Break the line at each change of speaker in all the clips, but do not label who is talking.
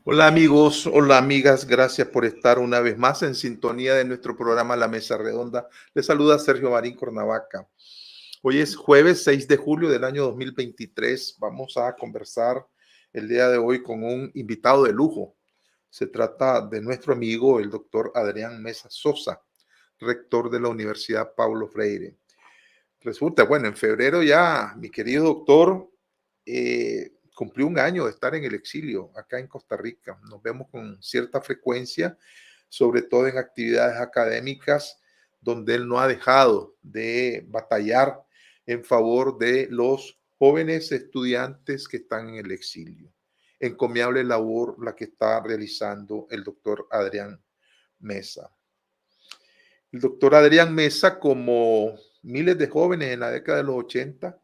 Hola amigos, hola amigas, gracias por estar una vez más en sintonía de nuestro programa La Mesa Redonda. Les saluda Sergio Marín Cornavaca. Hoy es jueves 6 de julio del año 2023. Vamos a conversar el día de hoy con un invitado de lujo. Se trata de nuestro amigo, el doctor Adrián Mesa Sosa, rector de la Universidad Paulo Freire. Resulta, bueno, en febrero ya, mi querido doctor, cumplió un año de estar en el exilio acá en Costa Rica. Nos vemos con cierta frecuencia, sobre todo en actividades académicas, donde él no ha dejado de batallar en favor de los jóvenes estudiantes que están en el exilio. Encomiable labor la que está realizando el doctor Adrián Mesa. El doctor Adrián Mesa, como miles de jóvenes en la década de los 80,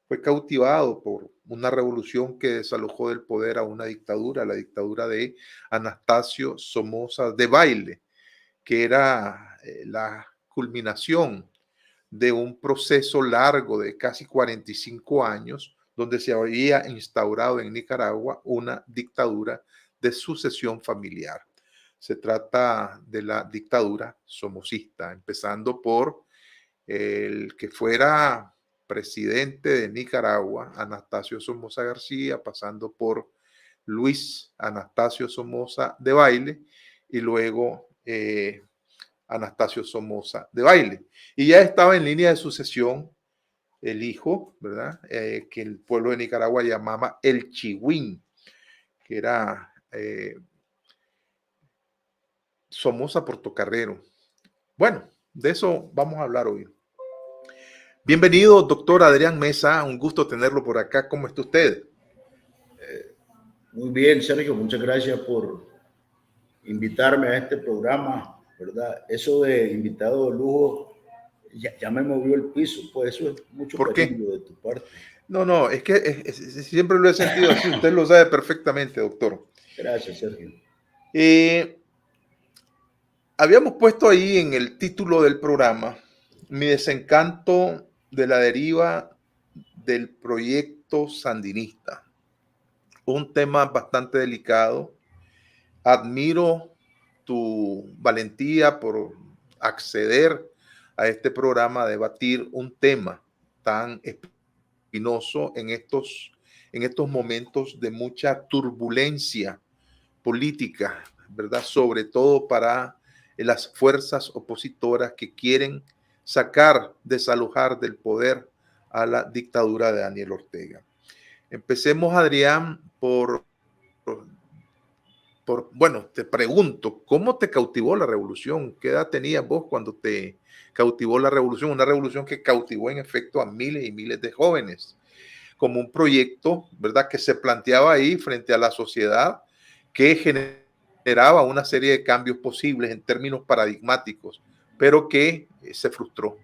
fue cautivado por una revolución que desalojó del poder a una dictadura, la dictadura de Anastasio Somoza Debayle, que era la culminación de un proceso largo de casi 45 años, donde se había instaurado en Nicaragua una dictadura de sucesión familiar. Se trata de la dictadura somocista, empezando por el que fuera presidente de Nicaragua, Anastasio Somoza García, pasando por Luis Anastasio Somoza Debayle y luego Anastasio Somoza Debayle. Y ya estaba en línea de sucesión el hijo, ¿verdad? Que el pueblo de Nicaragua llamaba el Chihuín, que era Somoza Portocarrero. Bueno, de eso vamos a hablar hoy. Bienvenido, doctor Adrián Mesa. Un gusto tenerlo por acá. ¿Cómo está usted?
Muy bien, Sergio. Muchas gracias por invitarme a este programa, ¿verdad? Eso de invitado de lujo ya me movió el piso. Pues eso es mucho cariño de tu parte.
No, es que siempre lo he sentido así. Usted lo sabe perfectamente, doctor.
Gracias, Sergio.
Habíamos puesto ahí en el título del programa mi desencanto de la deriva del proyecto sandinista. Un tema bastante delicado. Admiro tu valentía por acceder a este programa a debatir un tema tan espinoso en estos momentos de mucha turbulencia política, ¿verdad? Sobre todo para las fuerzas opositoras que quieren sacar, desalojar del poder a la dictadura de Daniel Ortega. Empecemos, Adrián, bueno, te pregunto, ¿cómo te cautivó la revolución? ¿Qué edad tenías vos cuando te cautivó la revolución? Una revolución que cautivó en efecto a miles y miles de jóvenes, como un proyecto, ¿verdad?, que se planteaba ahí frente a la sociedad, que generaba una serie de cambios posibles en términos paradigmáticos, pero que se frustró.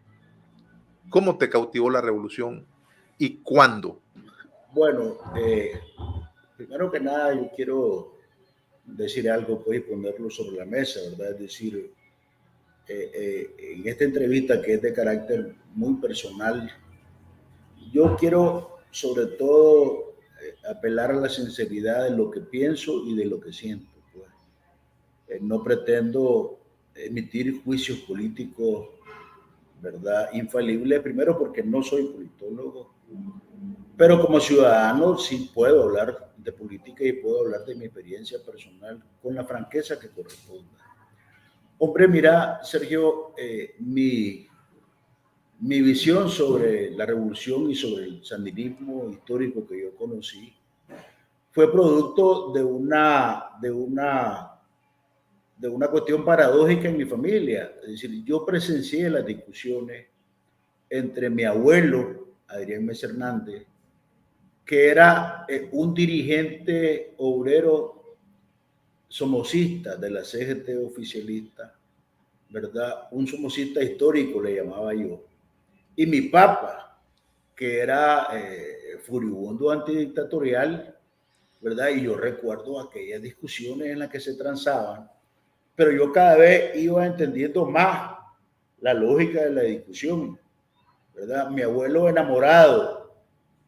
¿Cómo te cautivó la revolución y cuándo?
Bueno, primero que nada yo quiero decir algo pues, y ponerlo sobre la mesa, ¿verdad? Es decir, en esta entrevista que es de carácter muy personal, yo quiero sobre todo apelar a la sinceridad de lo que pienso y de lo que siento. Pues. No pretendo emitir juicios políticos, ¿verdad?, infalibles, primero porque no soy politólogo, pero como ciudadano sí puedo hablar de política y puedo hablar de mi experiencia personal con la franqueza que corresponda. Hombre, mira, Sergio, mi visión sobre la revolución y sobre el sandinismo histórico que yo conocí fue producto de una cuestión paradójica en mi familia. Es decir, yo presencié las discusiones entre mi abuelo Adrián Mesa Hernández, que era un dirigente obrero somocista de la CGT oficialista, ¿verdad? Un somocista histórico le llamaba yo. Y mi papá, que era furibundo antidictatorial, ¿verdad? Y yo recuerdo aquellas discusiones en las que se transaban, pero yo cada vez iba entendiendo más la lógica de la discusión, ¿verdad? Mi abuelo enamorado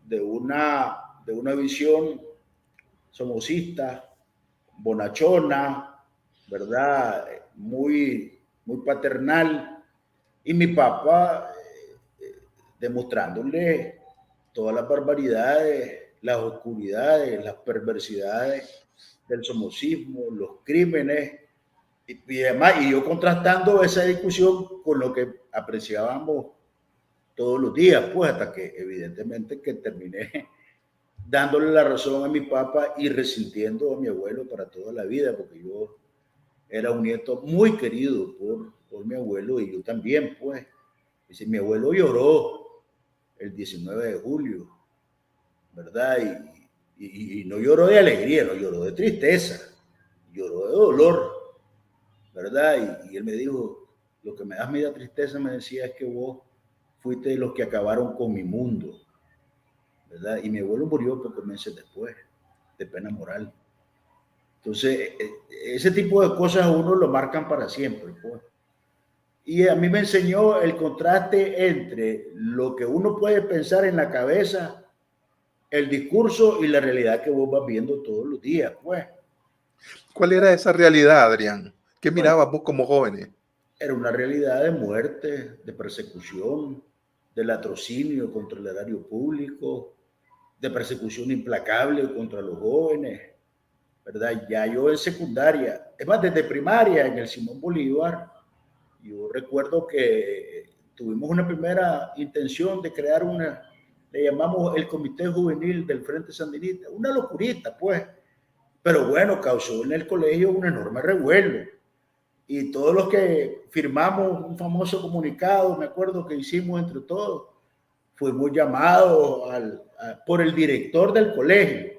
de una visión somocista, bonachona, ¿verdad? Muy paternal, y mi papá demostrándole todas las barbaridades, las oscuridades, las perversidades del somocismo, los crímenes y demás, y yo contrastando esa discusión con lo que apreciábamos todos los días, pues hasta que evidentemente que terminé dándole la razón a mi papá y resintiendo a mi abuelo para toda la vida, porque yo era un nieto muy querido por mi abuelo y yo también, pues. Dice, mi abuelo lloró el 19 de julio, ¿verdad? Y no lloró de alegría, no lloró de tristeza, lloró de dolor, ¿verdad? Y él me dijo, lo que me da media tristeza, me decía, es que vos fuiste de los que acabaron con mi mundo, ¿verdad? Y mi abuelo murió pocos meses después, de pena moral. Entonces, ese tipo de cosas a uno lo marcan para siempre, pues. Y a mí me enseñó el contraste entre lo que uno puede pensar en la cabeza, el discurso y la realidad que vos vas viendo todos los días, pues.
¿Cuál era esa realidad, Adrián? ¿Qué
Bueno,
mirabas vos como jóvenes?
era una realidad de muerte, de persecución, de latrocinio contra el erario público, de persecución implacable contra los jóvenes, ¿verdad? Ya yo en secundaria, es más, desde primaria en el Simón Bolívar, yo recuerdo que tuvimos una primera intención de crear le llamamos el Comité Juvenil del Frente Sandinista, una locurita, pues, pero bueno, causó en el colegio un enorme revuelo. Y todos los que firmamos un famoso comunicado, me acuerdo que hicimos entre todos, fuimos llamados por el director del colegio.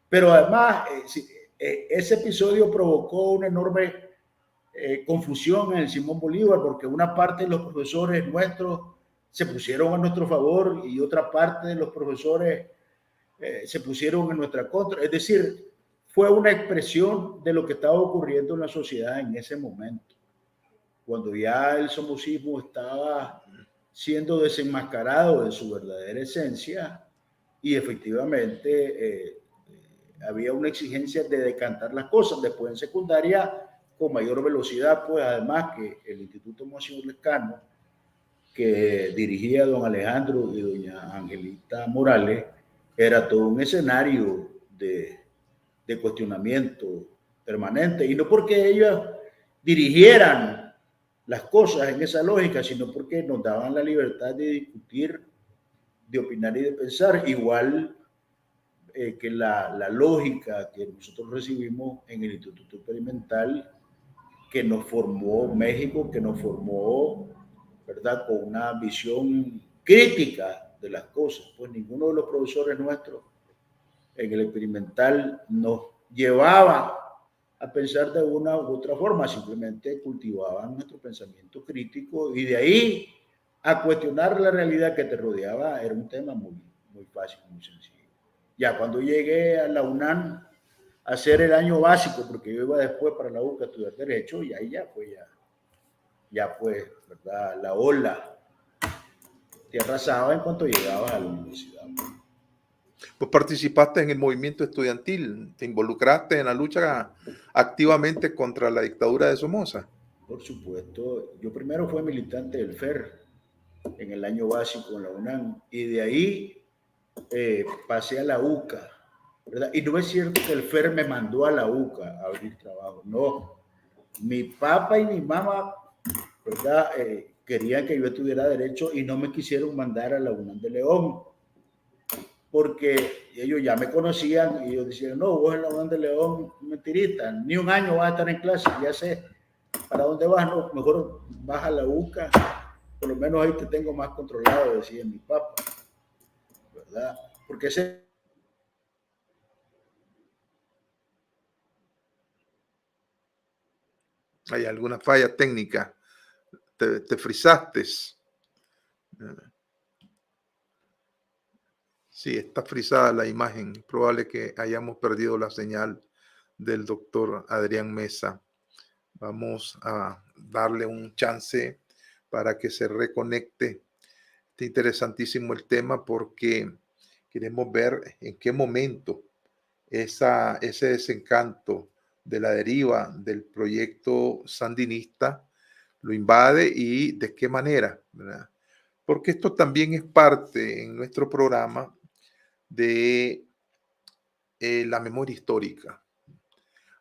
Pero además, ese episodio provocó una enorme confusión en el Simón Bolívar, porque una parte de los profesores nuestros se pusieron a nuestro favor y otra parte de los profesores se pusieron en nuestra contra. Es decir, fue una expresión de lo que estaba ocurriendo en la sociedad en ese momento, cuando ya el somocismo estaba siendo desenmascarado de su verdadera esencia y efectivamente había una exigencia de decantar las cosas. Después en secundaria, con mayor velocidad, pues además que el Instituto Monseñor Lescano, que dirigía don Alejandro y doña Angelita Morales, era todo un escenario de cuestionamiento permanente, y no porque ellos dirigieran las cosas en esa lógica, sino porque nos daban la libertad de discutir, de opinar y de pensar, igual que la lógica que nosotros recibimos en el Instituto Experimental, que nos formó México, que nos formó, ¿verdad?, con una visión crítica de las cosas. Pues ninguno de los profesores nuestros en el Experimental nos llevaba a pensar de una u otra forma, simplemente cultivaban nuestro pensamiento crítico, y de ahí a cuestionar la realidad que te rodeaba era un tema muy fácil, muy sencillo. Ya cuando llegué a la UNAM a hacer el año básico, porque yo iba después para la UCA a estudiar Derecho, y ahí ya fue, ¿verdad?, la ola te arrasaba en cuanto llegabas a la universidad.
Pues participaste en el movimiento estudiantil, te involucraste en la lucha activamente contra la dictadura de Somoza.
Por supuesto, yo primero fui militante del FER en el año básico en la UNAM, y de ahí pasé a la UCA, ¿verdad? Y no es cierto que el FER me mandó a la UCA a abrir trabajo, no. Mi papá y mi mamá, ¿verdad?, querían que yo estudiara Derecho y no me quisieron mandar a la UNAM de León, porque ellos ya me conocían y ellos decían, no, vos en la UNAM de León, mentirita, ni un año vas a estar en clase, ya sé para dónde vas, no, mejor vas a la UCA, por lo menos ahí te tengo más controlado, decía mi papá. ¿verdad? Porque ese...
Hay alguna falla técnica. Te frizaste. Sí, está frisada la imagen. Es probable que hayamos perdido la señal del doctor Adrián Mesa. Vamos a darle un chance para que se reconecte. Está interesantísimo el tema porque queremos ver en qué momento ese desencanto de la deriva del proyecto sandinista lo invade y de qué manera, ¿verdad? Porque esto también es parte en nuestro programa de la memoria histórica.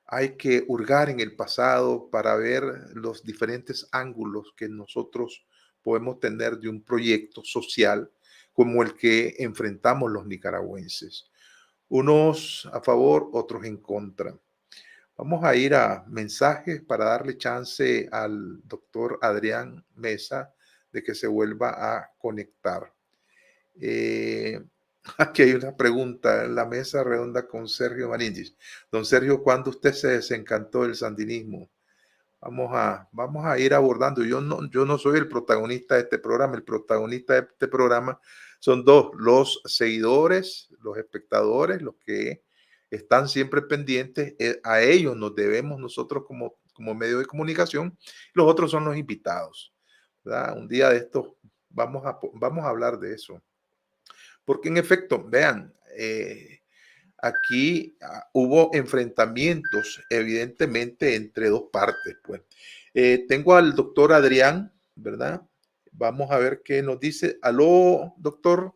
Hay que hurgar en el pasado para ver los diferentes ángulos que nosotros podemos tener de un proyecto social como el que enfrentamos los nicaragüenses. Unos a favor, otros en contra. Vamos a ir a mensajes para darle chance al doctor Adrián Mesa de que se vuelva a conectar. Aquí hay una pregunta en la mesa redonda con Sergio Marín. Don Sergio, ¿cuándo usted se desencantó del sandinismo? Vamos a ir abordando. Yo no soy el protagonista de este programa. El protagonista de este programa son dos: los seguidores, los espectadores, los que están siempre pendientes. A ellos nos debemos nosotros como medio de comunicación. Los otros son los invitados, ¿verdad? Un día de estos vamos a hablar de eso. Porque en efecto, vean, aquí hubo enfrentamientos evidentemente entre dos partes. Pues tengo al doctor Adrián, ¿verdad? Vamos a ver qué nos dice. Aló, doctor,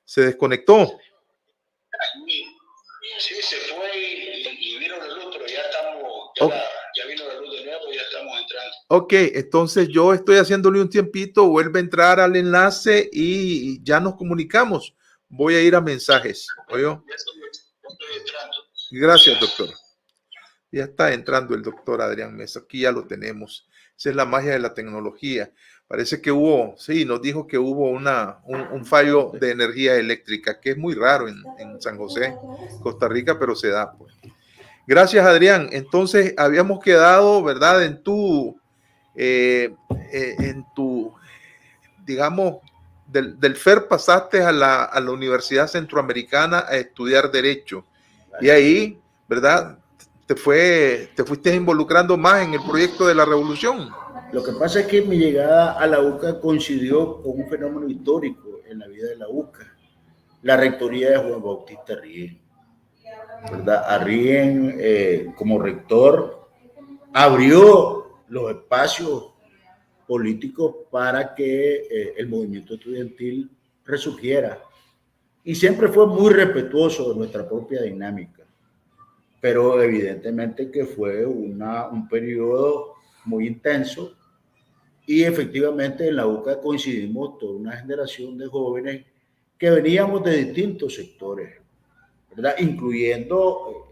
se desconectó.
Sí, se fue y vino la luz, pero ya estamos, ya vino la luz de nuevo y ya estamos entrando.
Ok, entonces yo estoy haciéndole un tiempito, vuelve a entrar al enlace y ya nos comunicamos. Voy a ir a mensajes. ¿Oyó?
Ya estoy entrando.
Gracias, doctor. Ya está entrando el doctor Adrián Mesa. Aquí ya lo tenemos. Esa es la magia de la tecnología. Parece que nos dijo que hubo un fallo de energía eléctrica, que es muy raro en San José, Costa Rica, pero se da, pues. Gracias, Adrián. Entonces, habíamos quedado, ¿verdad? En tu, digamos, del FER pasaste a la Universidad Centroamericana a estudiar Derecho. Y ahí, ¿verdad? Te fuiste involucrando más en el proyecto de la revolución.
Lo que pasa es que mi llegada a la UCA coincidió con un fenómeno histórico en la vida de la UCA, la rectoría de Juan Bautista Arrién, ¿verdad? Arrién, como rector, abrió los espacios políticos para que el movimiento estudiantil resurgiera. Y siempre fue muy respetuoso de nuestra propia dinámica. Pero evidentemente que fue un periodo muy intenso y efectivamente en la UCA coincidimos toda una generación de jóvenes que veníamos de distintos sectores, ¿verdad? Incluyendo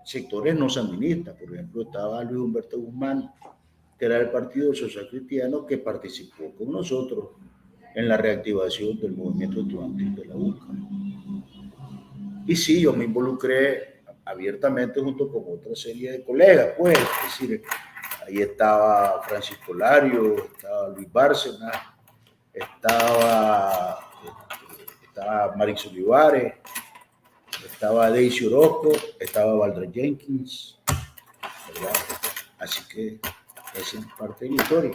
sectores no sandinistas. Por ejemplo, estaba Luis Humberto Guzmán, que era del Partido Social Cristiano, que participó con nosotros en la reactivación del movimiento estudiantil de la UCA. Y sí, yo me involucré abiertamente junto con otra serie de colegas, pues, es decir, ahí estaba Francisco Lario, estaba Luis Bárcena, estaba Marix Olivares, estaba Daisy Orozco, estaba Valdres Jenkins, ¿verdad? Así que esa es parte de la historia.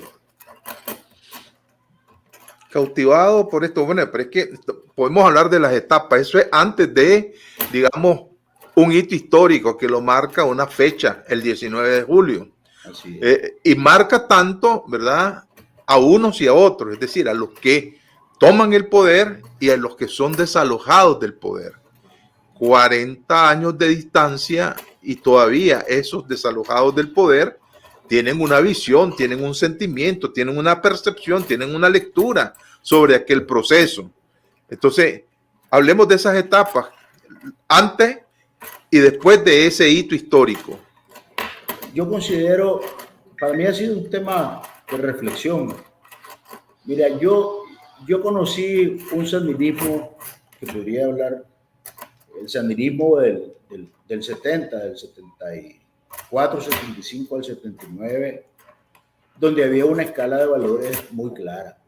Cautivado por esto. Bueno, pero es que podemos hablar de las etapas. Eso es antes de, digamos, un hito histórico que lo marca una fecha, el 19 de julio.
Así es.
Y marca tanto, ¿verdad?, a unos y a otros, es decir, a los que toman el poder y a los que son desalojados del poder. 40 años de distancia y todavía esos desalojados del poder tienen una visión, tienen un sentimiento, tienen una percepción, tienen una lectura sobre aquel proceso. Entonces, hablemos de esas etapas antes y después de ese hito histórico.
Yo considero, para mí ha sido un tema de reflexión. Mira, yo conocí un sandinismo que podría hablar el sandinismo del 70, del 74, 75 al 79, donde había una escala de valores muy clara,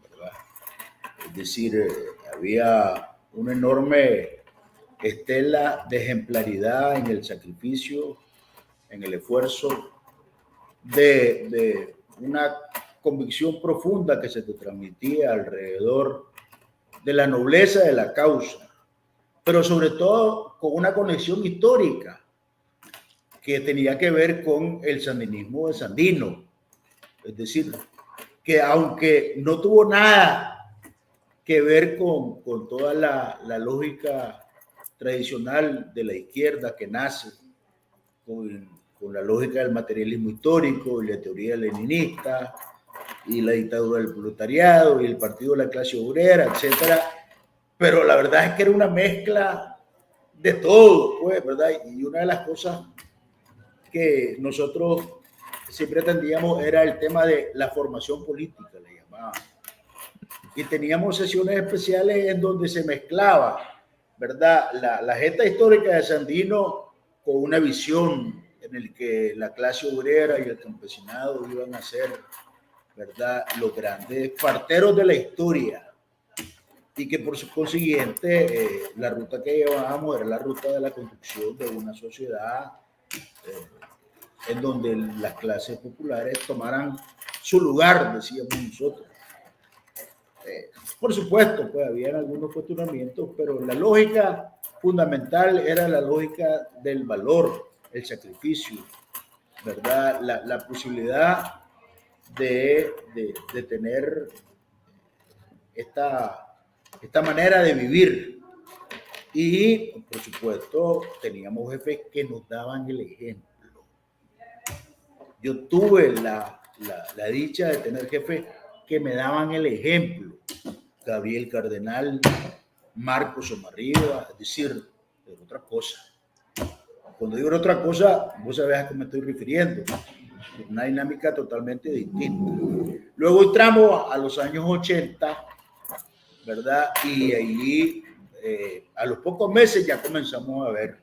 ¿verdad? Es decir, había una enorme estela de ejemplaridad en el sacrificio, en el esfuerzo, de una convicción profunda que se te transmitía alrededor de la nobleza de la causa, pero sobre todo con una conexión histórica que tenía que ver con el sandinismo de Sandino. Es decir, que aunque no tuvo nada que ver con toda la lógica tradicional de la izquierda que nace con la lógica del materialismo histórico y la teoría leninista y la dictadura del proletariado y el partido de la clase obrera, etcétera, pero la verdad es que era una mezcla de todo, pues, ¿verdad? Y una de las cosas que nosotros siempre atendíamos era el tema de la formación política, le llamaban. Y teníamos sesiones especiales en donde se mezclaba, ¿verdad?, la gesta histórica de Sandino con una visión en el que la clase obrera y el campesinado iban a ser, ¿verdad?, los grandes parteros de la historia, y que por su consiguiente la ruta que llevábamos era la ruta de la construcción de una sociedad en donde las clases populares tomaran su lugar, decíamos nosotros. Por supuesto, pues había algunos cuestionamientos, pero la lógica fundamental era la lógica del valor, el sacrificio, ¿verdad? La posibilidad de tener esta manera de vivir. Y, por supuesto, teníamos jefes que nos daban el ejemplo. Yo tuve la dicha de tener jefes que me daban el ejemplo. Gabriel Cardenal, Marcos Omarriba, es decir, era otra cosa. Cuando digo otra cosa, vos sabés a qué me estoy refiriendo. Una dinámica totalmente distinta. Luego entramos a los años 80, ¿verdad? Y ahí, a los pocos meses ya comenzamos a ver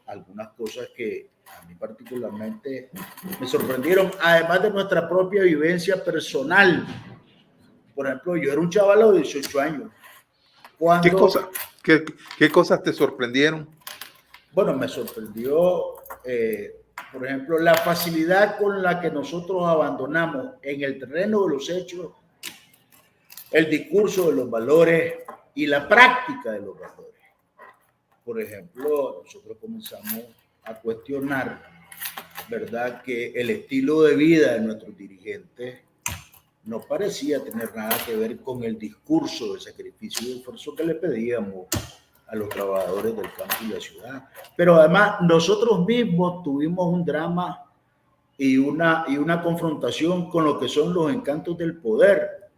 algunas cosas que a mí particularmente me sorprendieron, además de nuestra propia vivencia personal. Por ejemplo, yo era un chaval de 18 años.
Cuando, ¿Qué cosas te sorprendieron?
Bueno, me sorprendió, por ejemplo, la facilidad con la que nosotros abandonamos en el terreno de los hechos el discurso de los valores y la práctica de los valores. Por ejemplo, nosotros comenzamos a cuestionar, ¿verdad?, que el estilo de vida de nuestros dirigentes no parecía tener nada que ver con el discurso de sacrificio y esfuerzo que le pedíamos a los trabajadores del campo y la ciudad. Pero además nosotros mismos tuvimos un drama y una confrontación con lo que son los encantos del poder.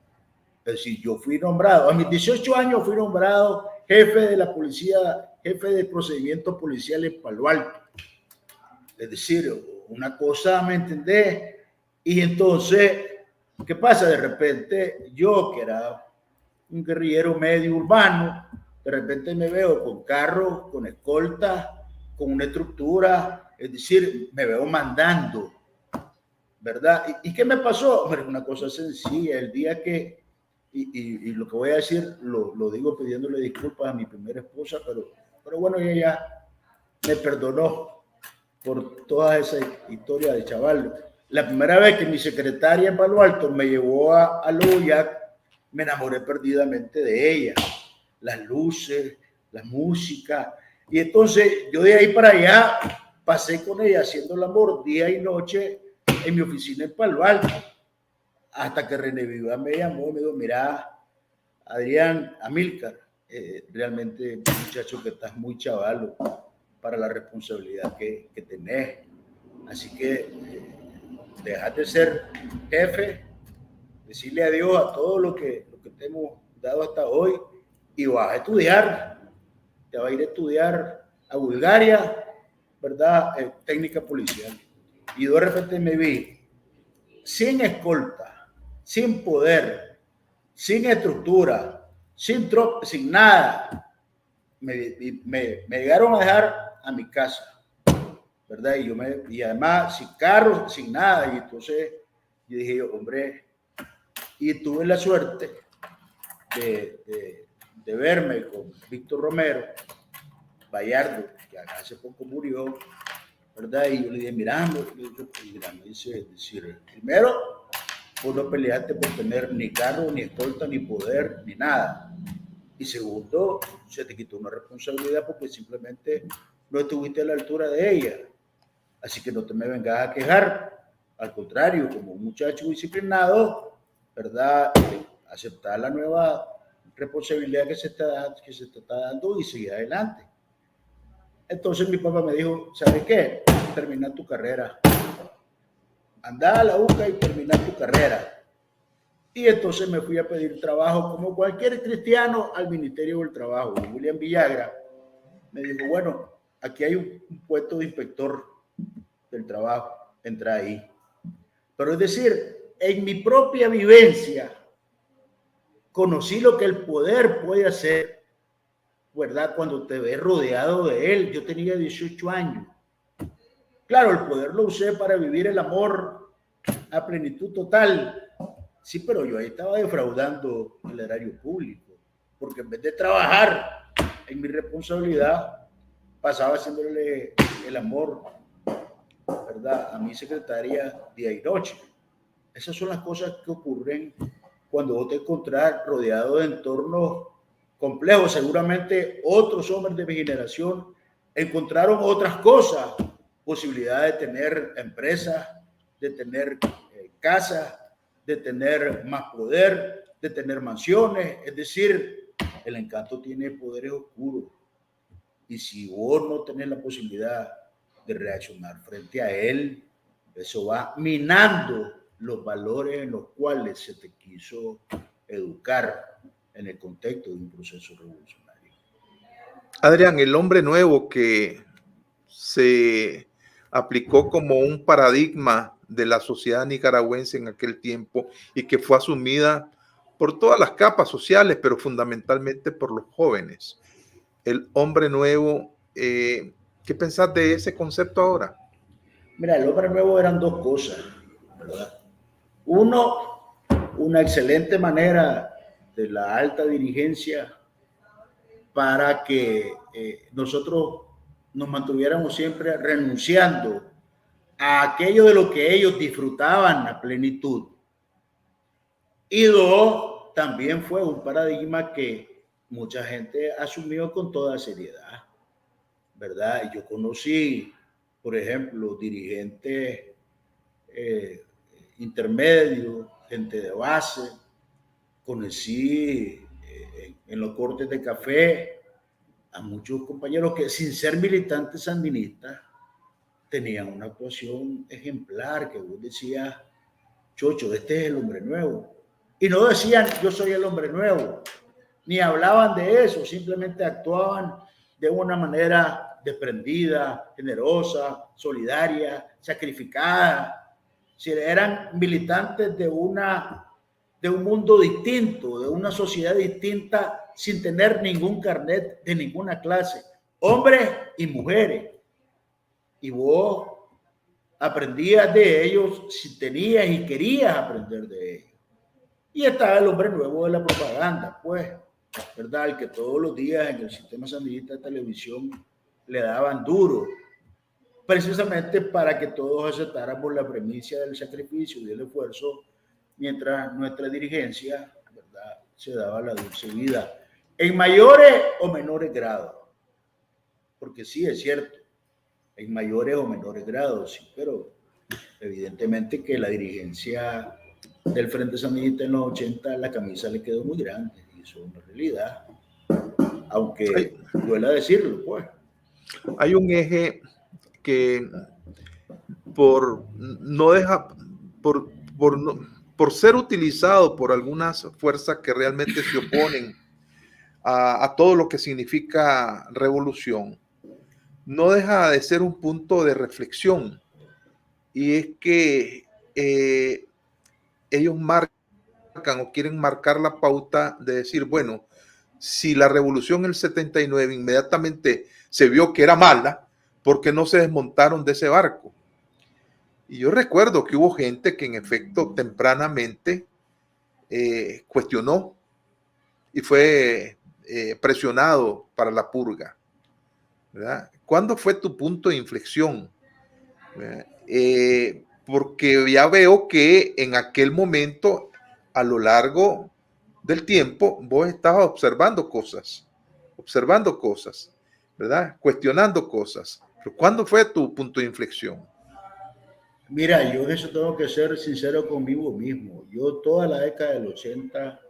Es decir, yo fui nombrado, a mis 18 años fui nombrado jefe de la policía, jefe de procedimientos policiales en Palo Alto. Es decir, una cosa, ¿me entendés? Y entonces, ¿qué pasa? De repente, yo que era un guerrillero medio urbano, de repente me veo con carros, con escoltas, con una estructura, es decir, me veo mandando, ¿verdad? ¿Y qué me pasó? Hombre, una cosa sencilla, el día que, y lo que voy a decir, lo digo pidiéndole disculpas a mi primera esposa, pero bueno, ella me perdonó por toda esa historia de chaval. La primera vez que mi secretaria en Palo Alto me llevó a Loyac, me enamoré perdidamente de ella. Las luces, la música. Y entonces yo de ahí para allá pasé con ella haciendo el amor día y noche en mi oficina en Palo Alto. Hasta que René Viva me llamó y me dijo, mira, Adrián, Amílcar, realmente muchacho que estás muy chavalo para la responsabilidad que tenés. Así que dejas de ser jefe, decirle adiós a todo lo que te hemos dado hasta hoy y vas a estudiar. Te vas a ir a estudiar a Bulgaria, ¿verdad? Técnica policial. Y de repente me vi sin escolta, sin poder, sin estructura, sin tropa, sin nada. Me llegaron a dejar a mi casa, ¿verdad? Y además sin carro, sin nada. Y entonces yo dije, hombre, y tuve la suerte de verme con Víctor Romero Bayardo, que hace poco murió, ¿verdad? Y yo le dije, mira, me dice, decir, primero, vos no peleaste por tener ni carro, ni escolta, ni poder, ni nada. Y segundo, se te quitó una responsabilidad porque simplemente no estuviste a la altura de ella. Así que no te me vengas a quejar. Al contrario, como un muchacho disciplinado, ¿verdad? Aceptar la nueva responsabilidad que se está dando y seguir adelante. Entonces mi papá me dijo, ¿sabes qué? Termina tu carrera. Anda a la UCA y termina tu carrera. Y entonces me fui a pedir trabajo como cualquier cristiano al Ministerio del Trabajo. Y William Villagra me dijo, bueno, aquí hay un puesto de inspector del trabajo, entra ahí. Pero es decir, en mi propia vivencia conocí lo que el poder puede hacer, ¿verdad? Cuando te ves rodeado de él. Yo tenía 18 años. Claro, el poder lo usé para vivir el amor a plenitud total. Sí, pero yo ahí estaba defraudando el erario público, porque en vez de trabajar en mi responsabilidad, pasaba haciéndole el amor, ¿verdad?, a mi secretaria día y noche. Esas son las cosas que ocurren cuando vos te encontrás rodeado de entornos complejos. Seguramente otros hombres de mi generación encontraron otras cosas, posibilidad de tener empresas, de tener casas, de tener más poder, de tener mansiones. Es decir, el encanto tiene poderes oscuros. Y si vos no tenés la posibilidad de reaccionar frente a él, eso va minando los valores en los cuales se te quiso educar en el contexto de un proceso revolucionario.
Adrián, el hombre nuevo que se aplicó como un paradigma de la sociedad nicaragüense en aquel tiempo y que fue asumida por todas las capas sociales, pero fundamentalmente por los jóvenes. El hombre nuevo, ¿qué pensás de ese concepto ahora?
Mira, el hombre nuevo eran dos cosas, ¿verdad? Uno, una excelente manera de la alta dirigencia para que nosotros nos mantuviéramos siempre renunciando a aquello de lo que ellos disfrutaban a plenitud. Y dos, también fue un paradigma que mucha gente asumió con toda seriedad, ¿verdad? Yo conocí, por ejemplo, dirigentes intermedios, gente de base, conocí en los cortes de café a muchos compañeros que sin ser militantes sandinistas tenían una actuación ejemplar, que vos decías, chocho, este es el hombre nuevo. Y no decían, yo soy el hombre nuevo, ni hablaban de eso, simplemente actuaban de una manera desprendida, generosa, solidaria, sacrificada. Si eran militantes de un mundo distinto, de una sociedad distinta, sin tener ningún carnet de ninguna clase, hombres y mujeres. Y vos aprendías de ellos si tenías y querías aprender de ellos. Y estaba el hombre nuevo de la propaganda, pues, ¿verdad? El que todos los días en el sistema sandinista de televisión le daban duro, precisamente para que todos aceptáramos la premisa del sacrificio y del esfuerzo, mientras nuestra dirigencia, ¿verdad?, se daba la dulce vida, en mayores o menores grados. Porque sí, es cierto, en mayores o menores grados, sí, pero evidentemente que la dirigencia del Frente Sandinista en los 80, la camisa le quedó muy grande, y eso es una realidad, aunque duela decirlo, pues.
Hay un eje que por ser utilizado por algunas fuerzas que realmente se oponen a todo lo que significa revolución, no deja de ser un punto de reflexión, y es que ellos marcan o quieren marcar la pauta de decir, bueno, si la revolución del 79 inmediatamente se vio que era mala, ¿por qué no se desmontaron de ese barco? Y yo recuerdo que hubo gente que en efecto tempranamente cuestionó y fue presionado para la purga, ¿verdad? ¿Cuándo fue tu punto de inflexión? Porque ya veo que en aquel momento, a lo largo del tiempo, vos estabas observando cosas, ¿verdad? Cuestionando cosas. Pero ¿cuándo fue tu punto de inflexión?
Mira, yo en eso tengo que ser sincero conmigo mismo. Yo toda la década del 80,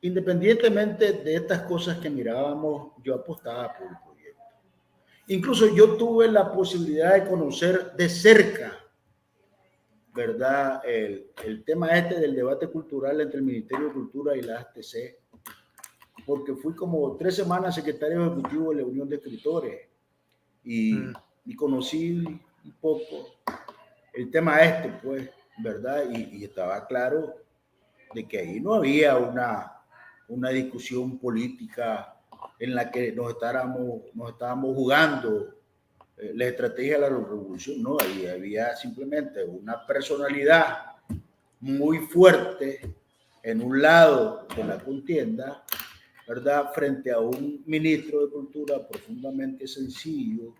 independientemente de estas cosas que mirábamos, yo apostaba por el proyecto. Incluso yo tuve la posibilidad de conocer de cerca, ¿verdad? El tema este del debate cultural entre el Ministerio de Cultura y la ATC, porque fui como 3 semanas secretario ejecutivo de la Unión de Escritores y conocí un poco el tema este, pues, ¿verdad? Y estaba claro de que ahí no había una discusión política en la que nos estábamos jugando la estrategia de la revolución, no, ahí había simplemente una personalidad muy fuerte en un lado de la contienda, ¿verdad? Frente a un ministro de Cultura profundamente sencillo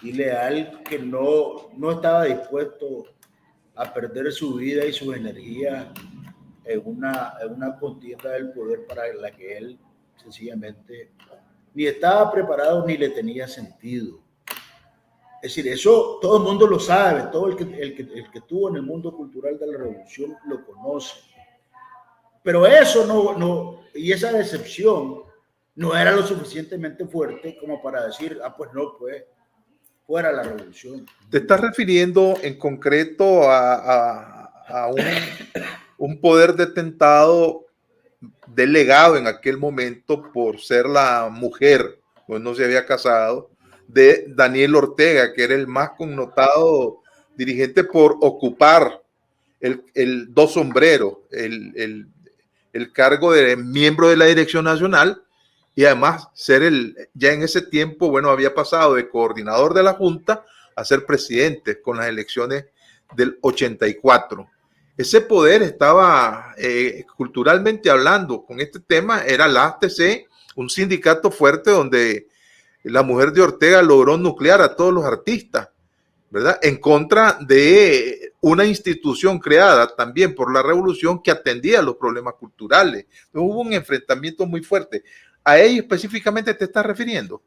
y leal que no estaba dispuesto a perder su vida y su energía en una contienda del poder para la que él sencillamente ni estaba preparado ni le tenía sentido. Es decir, eso todo el mundo lo sabe, todo el que estuvo en el mundo cultural de la revolución lo conoce. Pero eso no, y esa decepción no era lo suficientemente fuerte como para decir, pues no, pues fuera la revolución.
¿Te estás refiriendo en concreto a un poder detentado delegado en aquel momento por ser la mujer, pues no se había casado, de Daniel Ortega, que era el más connotado dirigente por ocupar el dos sombreros, el cargo de miembro de la Dirección Nacional y además ser ya en ese tiempo, bueno, había pasado de coordinador de la Junta a ser presidente con las elecciones del 84. Ese poder estaba culturalmente hablando con este tema, era la ATC, un sindicato fuerte donde la mujer de Ortega logró nuclear a todos los artistas, ¿verdad? En contra de una institución creada también por la revolución que atendía los problemas culturales. Entonces, hubo un enfrentamiento muy fuerte. ¿A ello específicamente te estás refiriendo?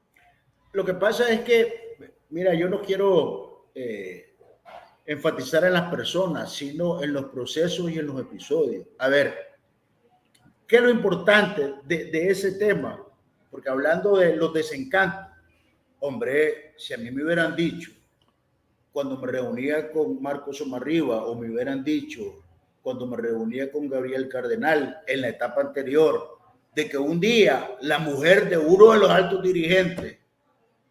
Lo que pasa es que, mira, yo no quiero enfatizar en las personas, sino en los procesos y en los episodios. A ver, ¿qué es lo importante de ese tema? Porque hablando de los desencantos, hombre, si a mí me hubieran dicho, cuando me reunía con Marcos Somarriba, o me hubieran dicho, cuando me reunía con Gabriel Cardenal en la etapa anterior, de que un día la mujer de uno de los altos dirigentes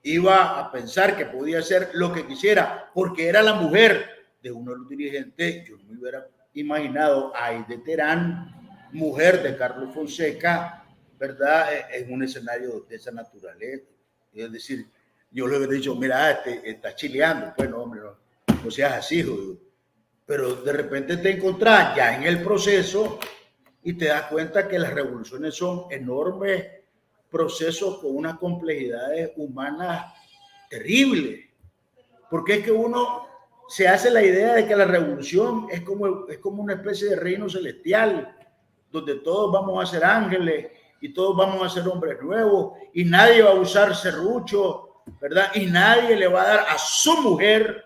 iba a pensar que podía hacer lo que quisiera, porque era la mujer de uno de los dirigentes, yo no me hubiera imaginado a Aide Terán, mujer de Carlos Fonseca, ¿verdad? En un escenario de esa naturaleza. Es decir, yo le hubiera dicho, mira, está chileando, pues no, hombre, no seas así, joder. Pero de repente te encontrás ya en el proceso y te das cuenta que las revoluciones son enormes procesos con unas complejidades humanas terribles. Porque es que uno se hace la idea de que la revolución es como una especie de reino celestial, donde todos vamos a ser ángeles y todos vamos a ser hombres nuevos y nadie va a usar serrucho, ¿verdad? Y nadie le va a dar a su mujer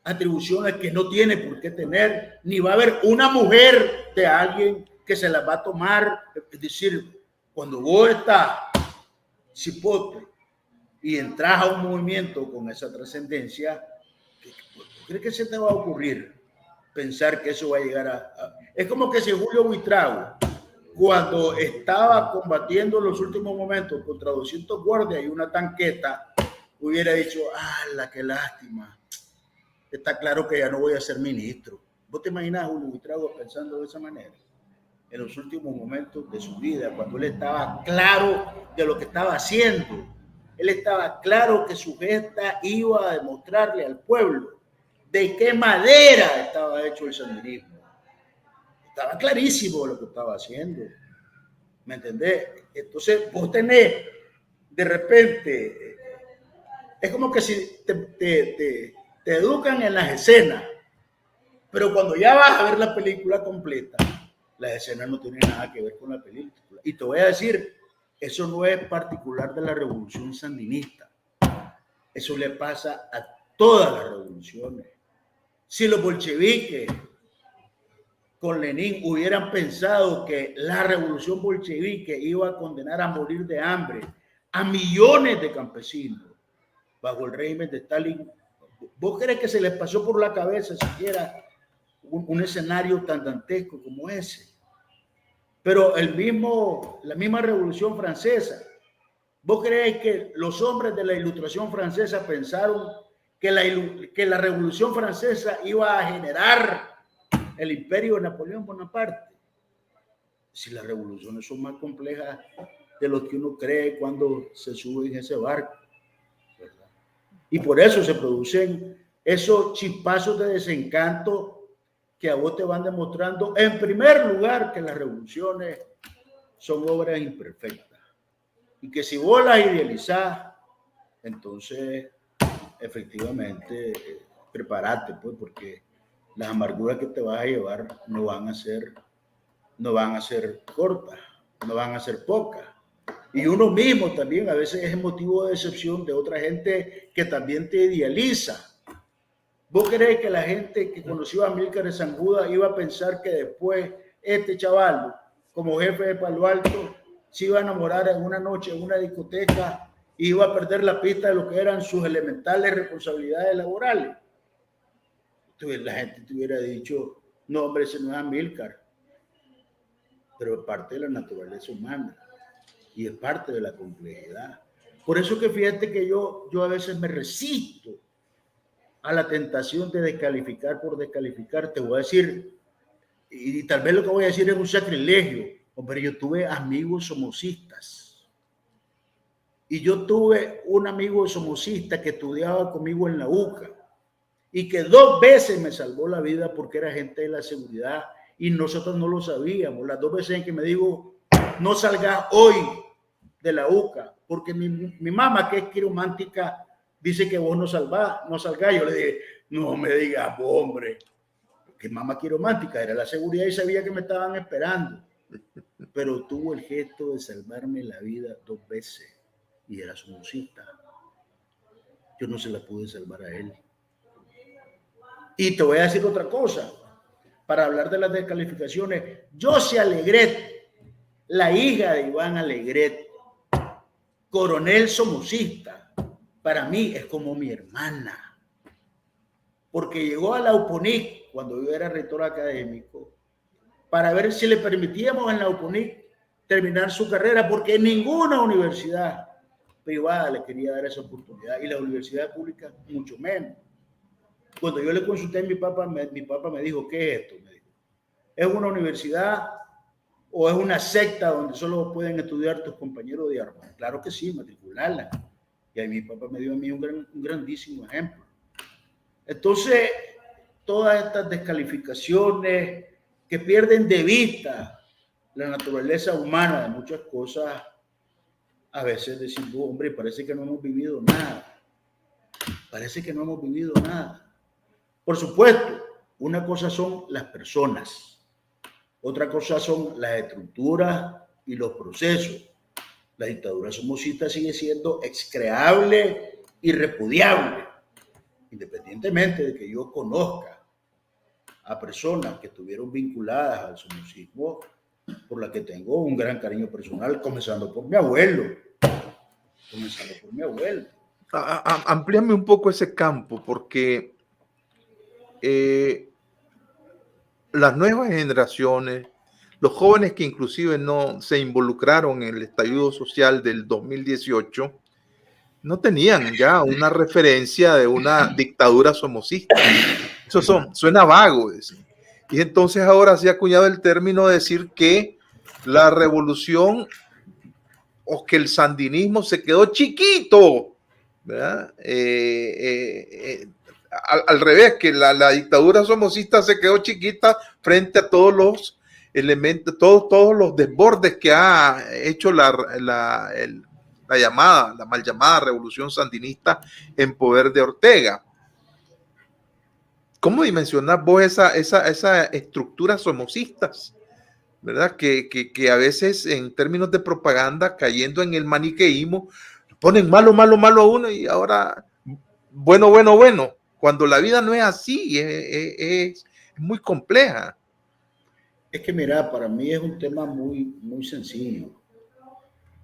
atribuciones que no tiene por qué tener, ni va a haber una mujer de alguien que se las va a tomar. Es decir, cuando vos estás cipote y entras a un movimiento con esa trascendencia, ¿crees que se te va a ocurrir pensar que eso va a llegar a... Es como que si Julio Buitrago, cuando estaba combatiendo en los últimos momentos contra 200 guardias y una tanqueta, hubiera dicho, ¡ah, qué lástima! Está claro que ya no voy a ser ministro. ¿Vos te imaginas a Julio Buitrago pensando de esa manera? en los últimos momentos de su vida, cuando él estaba claro de lo que estaba haciendo. Él estaba claro que su gesta iba a demostrarle al pueblo de qué madera estaba hecho el sandinismo. Estaba clarísimo lo que estaba haciendo. ¿Me entendés? Entonces, vos tenés, de repente, es como que si te educan en las escenas, pero cuando ya vas a ver la película completa, las escenas no tienen nada que ver con la película. Y te voy a decir, eso no es particular de la revolución sandinista. Eso le pasa a todas las revoluciones. Si los bolcheviques con Lenin hubieran pensado que la revolución bolchevique iba a condenar a morir de hambre a millones de campesinos bajo el régimen de Stalin, ¿vos crees que se les pasó por la cabeza siquiera un escenario tan dantesco como ese? Pero la misma Revolución Francesa, ¿vos crees que los hombres de la Ilustración Francesa pensaron que la Revolución Francesa iba a generar el imperio de Napoleón Bonaparte? Si las revoluciones son más complejas de lo que uno cree cuando se sube en ese barco, ¿verdad? Y por eso se producen esos chispazos de desencanto que a vos te van demostrando, en primer lugar, que las revoluciones son obras imperfectas y que si vos las idealizás, entonces efectivamente prepárate, pues, porque las amarguras que te vas a llevar no van a ser cortas, no van a ser pocas. Y uno mismo también a veces es motivo de decepción de otra gente que también te idealiza. ¿Vos crees que la gente que conoció a Amílcar de Zanguda iba a pensar que después este chaval, como jefe de Palo Alto, se iba a enamorar en una noche en una discoteca y iba a perder la pista de lo que eran sus elementales responsabilidades laborales? Entonces la gente te hubiera dicho, no, hombre, ese no es Amílcar, pero es parte de la naturaleza humana y es parte de la complejidad. Por eso que fíjate que yo a veces me resisto a la tentación de descalificar por descalificar. Te voy a decir, y tal vez lo que voy a decir es un sacrilegio, hombre, yo tuve amigos somocistas. Y yo tuve un amigo somocista que estudiaba conmigo en la UCA y que 2 veces me salvó la vida porque era gente de la seguridad y nosotros no lo sabíamos. Las 2 veces en que me dijo, no salgas hoy de la UCA, porque mi mamá, que es quiromántica, dice que vos no salgás. Yo le dije, no me digas, hombre, que mamá quiromántica era la seguridad y sabía que me estaban esperando. Pero tuvo el gesto de salvarme la vida 2 veces y era somocista. Yo no se la pude salvar a él. Y te voy a decir otra cosa, para hablar de las descalificaciones. Josie Alegret, la hija de Iván Alegret, coronel somocista, para mí es como mi hermana, porque llegó a la UPONIC cuando yo era rector académico para ver si le permitíamos en la UPONIC terminar su carrera, porque ninguna universidad privada le quería dar esa oportunidad y la universidad pública mucho menos. Cuando yo le consulté a mi papá me dijo, ¿qué es esto? Me dijo, ¿es una universidad o es una secta donde solo pueden estudiar tus compañeros de armas? Claro que sí, matricularla. Y ahí mi papá me dio a mí un grandísimo ejemplo. Entonces, todas estas descalificaciones que pierden de vista la naturaleza humana de muchas cosas, a veces decimos, hombre, parece que no hemos vivido nada. Parece que no hemos vivido nada. Por supuesto, una cosa son las personas, otra cosa son las estructuras y los procesos. La dictadura somocista sigue siendo excreable y repudiable, independientemente de que yo conozca a personas que estuvieron vinculadas al somocismo, por las que tengo un gran cariño personal, comenzando por mi abuelo.
Amplíame un poco ese campo, porque las nuevas generaciones, los jóvenes que inclusive no se involucraron en el estallido social del 2018, no tenían ya una referencia de una dictadura somocista. Eso suena vago. Y entonces ahora se ha acuñado el término de decir que la revolución o que el sandinismo se quedó chiquito, ¿verdad? Al revés, que la dictadura somocista se quedó chiquita frente a todos los elementos, todos los desbordes que ha hecho la mal llamada revolución sandinista en poder de Ortega. ¿Cómo dimensionás vos esa estructuras somocistas? ¿Verdad? Que a veces en términos de propaganda, cayendo en el maniqueísmo, ponen malo, malo, malo a uno y ahora bueno, bueno, bueno. Cuando la vida no es así, es muy compleja.
Es que mira, para mí es un tema muy, muy sencillo.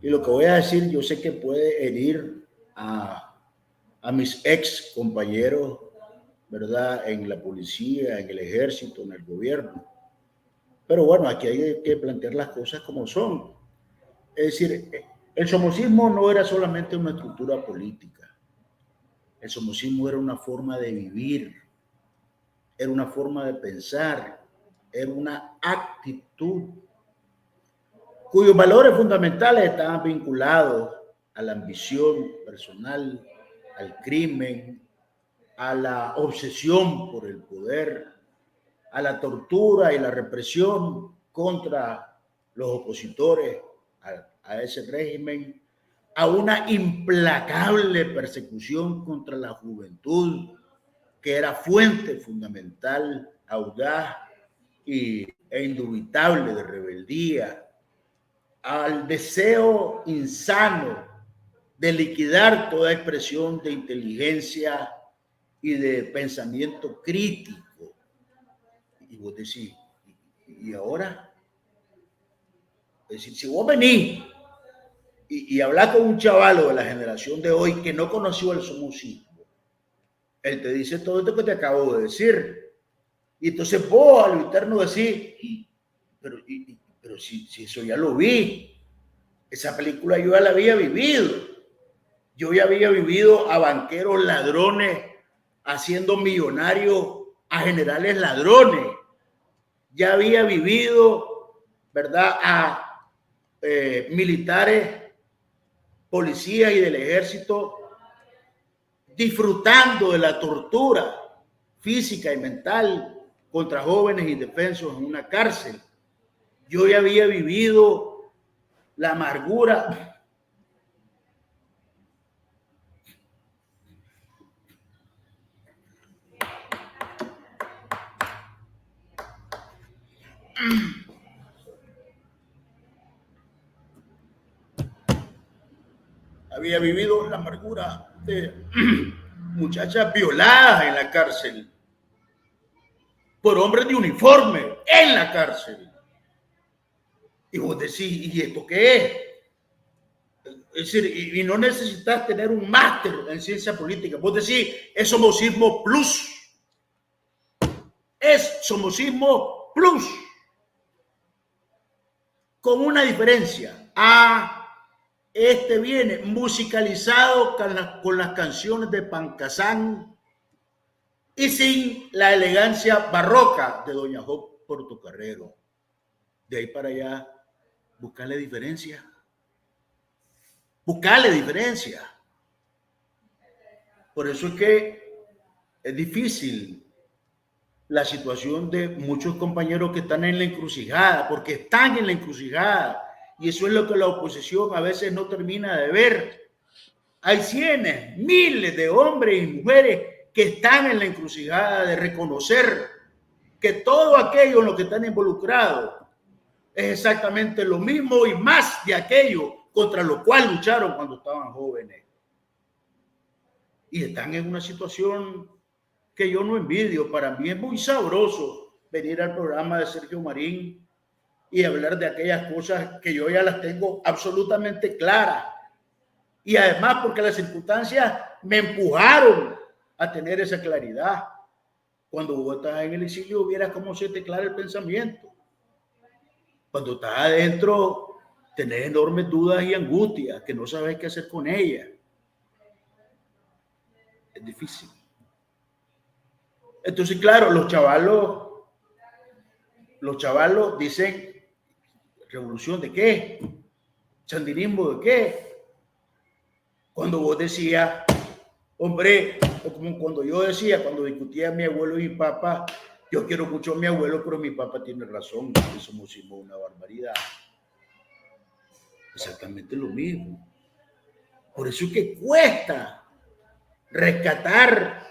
Y lo que voy a decir, yo sé que puede herir a mis ex compañeros, ¿verdad? En la policía, en el ejército, en el gobierno. Pero bueno, aquí hay que plantear las cosas como son. Es decir, el somocismo no era solamente una estructura política. El somocismo era una forma de vivir, era una forma de pensar, era una actitud cuyos valores fundamentales estaban vinculados a la ambición personal, al crimen, a la obsesión por el poder, a la tortura y la represión contra los opositores a ese régimen, a una implacable persecución contra la juventud, que era fuente fundamental, audaz e indubitable de rebeldía, al deseo insano de liquidar toda expresión de inteligencia y de pensamiento crítico. Y vos decís, ¿y ahora? Es decir, si vos venís y hablas con un chavalo de la generación de hoy que no conoció el somocismo, él te dice todo esto que te acabo de decir. Y entonces vos a lo interno decís, pero si eso ya lo vi, esa película yo ya la había vivido. Yo ya había vivido a banqueros ladrones haciendo millonarios a generales ladrones. Ya había vivido, ¿verdad?, a militares, policías y del ejército disfrutando de la tortura física y mental contra jóvenes indefensos en una cárcel. Yo ya había vivido la amargura de muchachas violadas en la cárcel por hombres de uniforme en la cárcel. Y vos decís, ¿y esto qué es? Es decir, y no necesitas tener un máster en ciencia política. Vos decís, es somocismo plus. Es somocismo plus. Con una diferencia. Este viene musicalizado con las canciones de Pancasán y sin la elegancia barroca de Doña Job Portocarrero. De ahí para allá, buscarle diferencia. Buscarle diferencia. Por eso es que es difícil la situación de muchos compañeros que están en la encrucijada, porque están en la encrucijada. Y eso es lo que la oposición a veces no termina de ver. Hay cientos, miles de hombres y mujeres que están en la encrucijada de reconocer que todo aquello en lo que están involucrados es exactamente lo mismo y más de aquello contra lo cual lucharon cuando estaban jóvenes. Y están en una situación que yo no envidio. Para mí es muy sabroso venir al programa de Sergio Marín y hablar de aquellas cosas que yo ya las tengo absolutamente claras. Y además porque las circunstancias me empujaron a tener esa claridad. Cuando vos estás en el exilio, vieras cómo se te aclara el pensamiento. Cuando estás adentro, tenés enormes dudas y angustias que no sabes qué hacer con ellas. Es difícil. Entonces, claro, los chavalos los chavalos dicen, ¿revolución de qué? ¿Sandinismo de qué? Cuando vos decías, hombre, o como cuando yo decía, cuando discutía a mi abuelo y mi papá, yo quiero mucho a mi abuelo, pero mi papá tiene razón, eso hicimos una barbaridad. Exactamente lo mismo. Por eso es que cuesta rescatar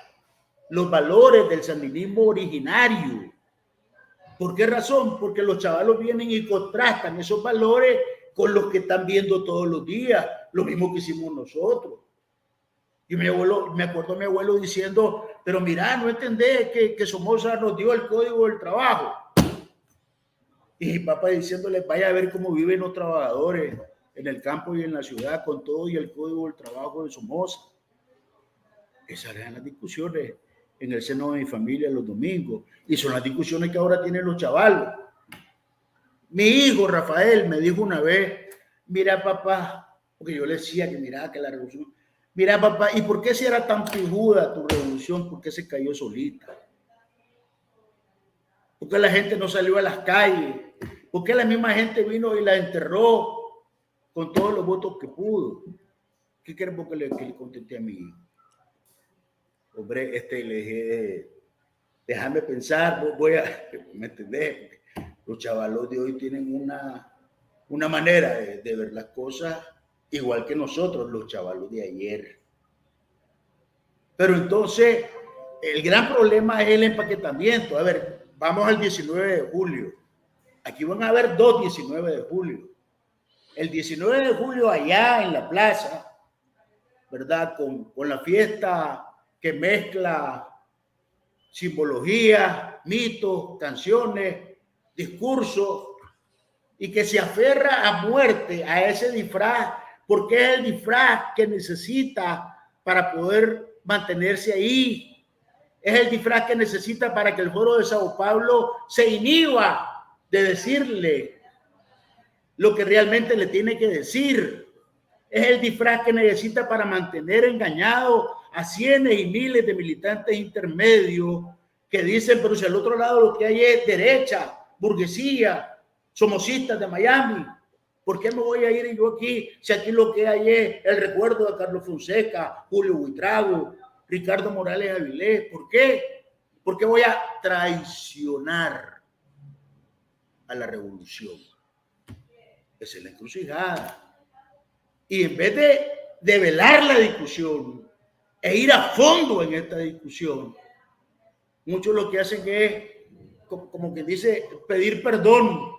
los valores del sandinismo originario. ¿Por qué razón? Porque los chavalos vienen y contrastan esos valores con los que están viendo todos los días, lo mismo que hicimos nosotros. Y mi abuelo, me acuerdo a mi abuelo diciendo, pero mira, no entendés que Somoza nos dio el código del trabajo. Y mi papá diciéndole, vaya a ver cómo viven los trabajadores en el campo y en la ciudad con todo y el código del trabajo de Somoza. Esas eran las discusiones en el seno de mi familia los domingos. Y son las discusiones que ahora tienen los chavalos. Mi hijo Rafael me dijo una vez, mira papá, porque yo le decía que mira que la revolución, mira papá, ¿y por qué si era tan pijuda tu revolución? ¿Por qué se cayó solita? ¿Por qué la gente no salió a las calles? ¿Por qué la misma gente vino y la enterró con todos los votos que pudo? ¿Qué queremos que le contesté a mi hijo? Hombre, le dije, déjame pensar, voy a, ¿me entendés? Los chavalos de hoy tienen una manera de ver las cosas igual que nosotros, los chavalos de ayer. Pero entonces, el gran problema es el empaquetamiento. A ver, vamos al 19 de julio. Aquí van a haber 2 19 de julio. El 19 de julio allá en la plaza, ¿verdad? Con la fiesta que mezcla simbología, mitos, canciones, discursos, y que se aferra a muerte a ese disfraz, porque es el disfraz que necesita para poder mantenerse ahí. Es el disfraz que necesita para que el Foro de Sao Paulo se inhiba de decirle lo que realmente le tiene que decir. Es el disfraz que necesita para mantener engañado a cientos y miles de militantes intermedios que dicen, pero si al otro lado lo que hay es derecha, burguesía, somocistas de Miami, ¿por qué me voy a ir yo aquí si aquí lo que hay es el recuerdo de Carlos Fonseca, Julio Buitrago, Ricardo Morales Avilés? ¿Por qué? ¿Por qué voy a traicionar a la revolución? Esa es la encrucijada. Y en vez de velar la discusión e ir a fondo en esta discusión, muchos lo que hacen es, como quien dice, pedir perdón,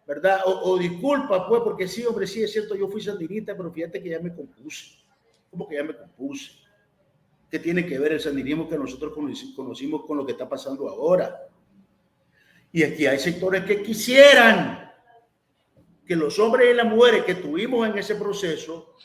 ¿verdad? O disculpas, pues, porque sí, hombre, sí, es cierto, yo fui sandinista, pero fíjate que ya me compuse. ¿Cómo que ya me compuse? ¿Qué tiene que ver el sandinismo que nosotros conocimos con lo que está pasando ahora? Y aquí hay sectores que quisieran que los hombres y las mujeres que estuvimos en ese proceso,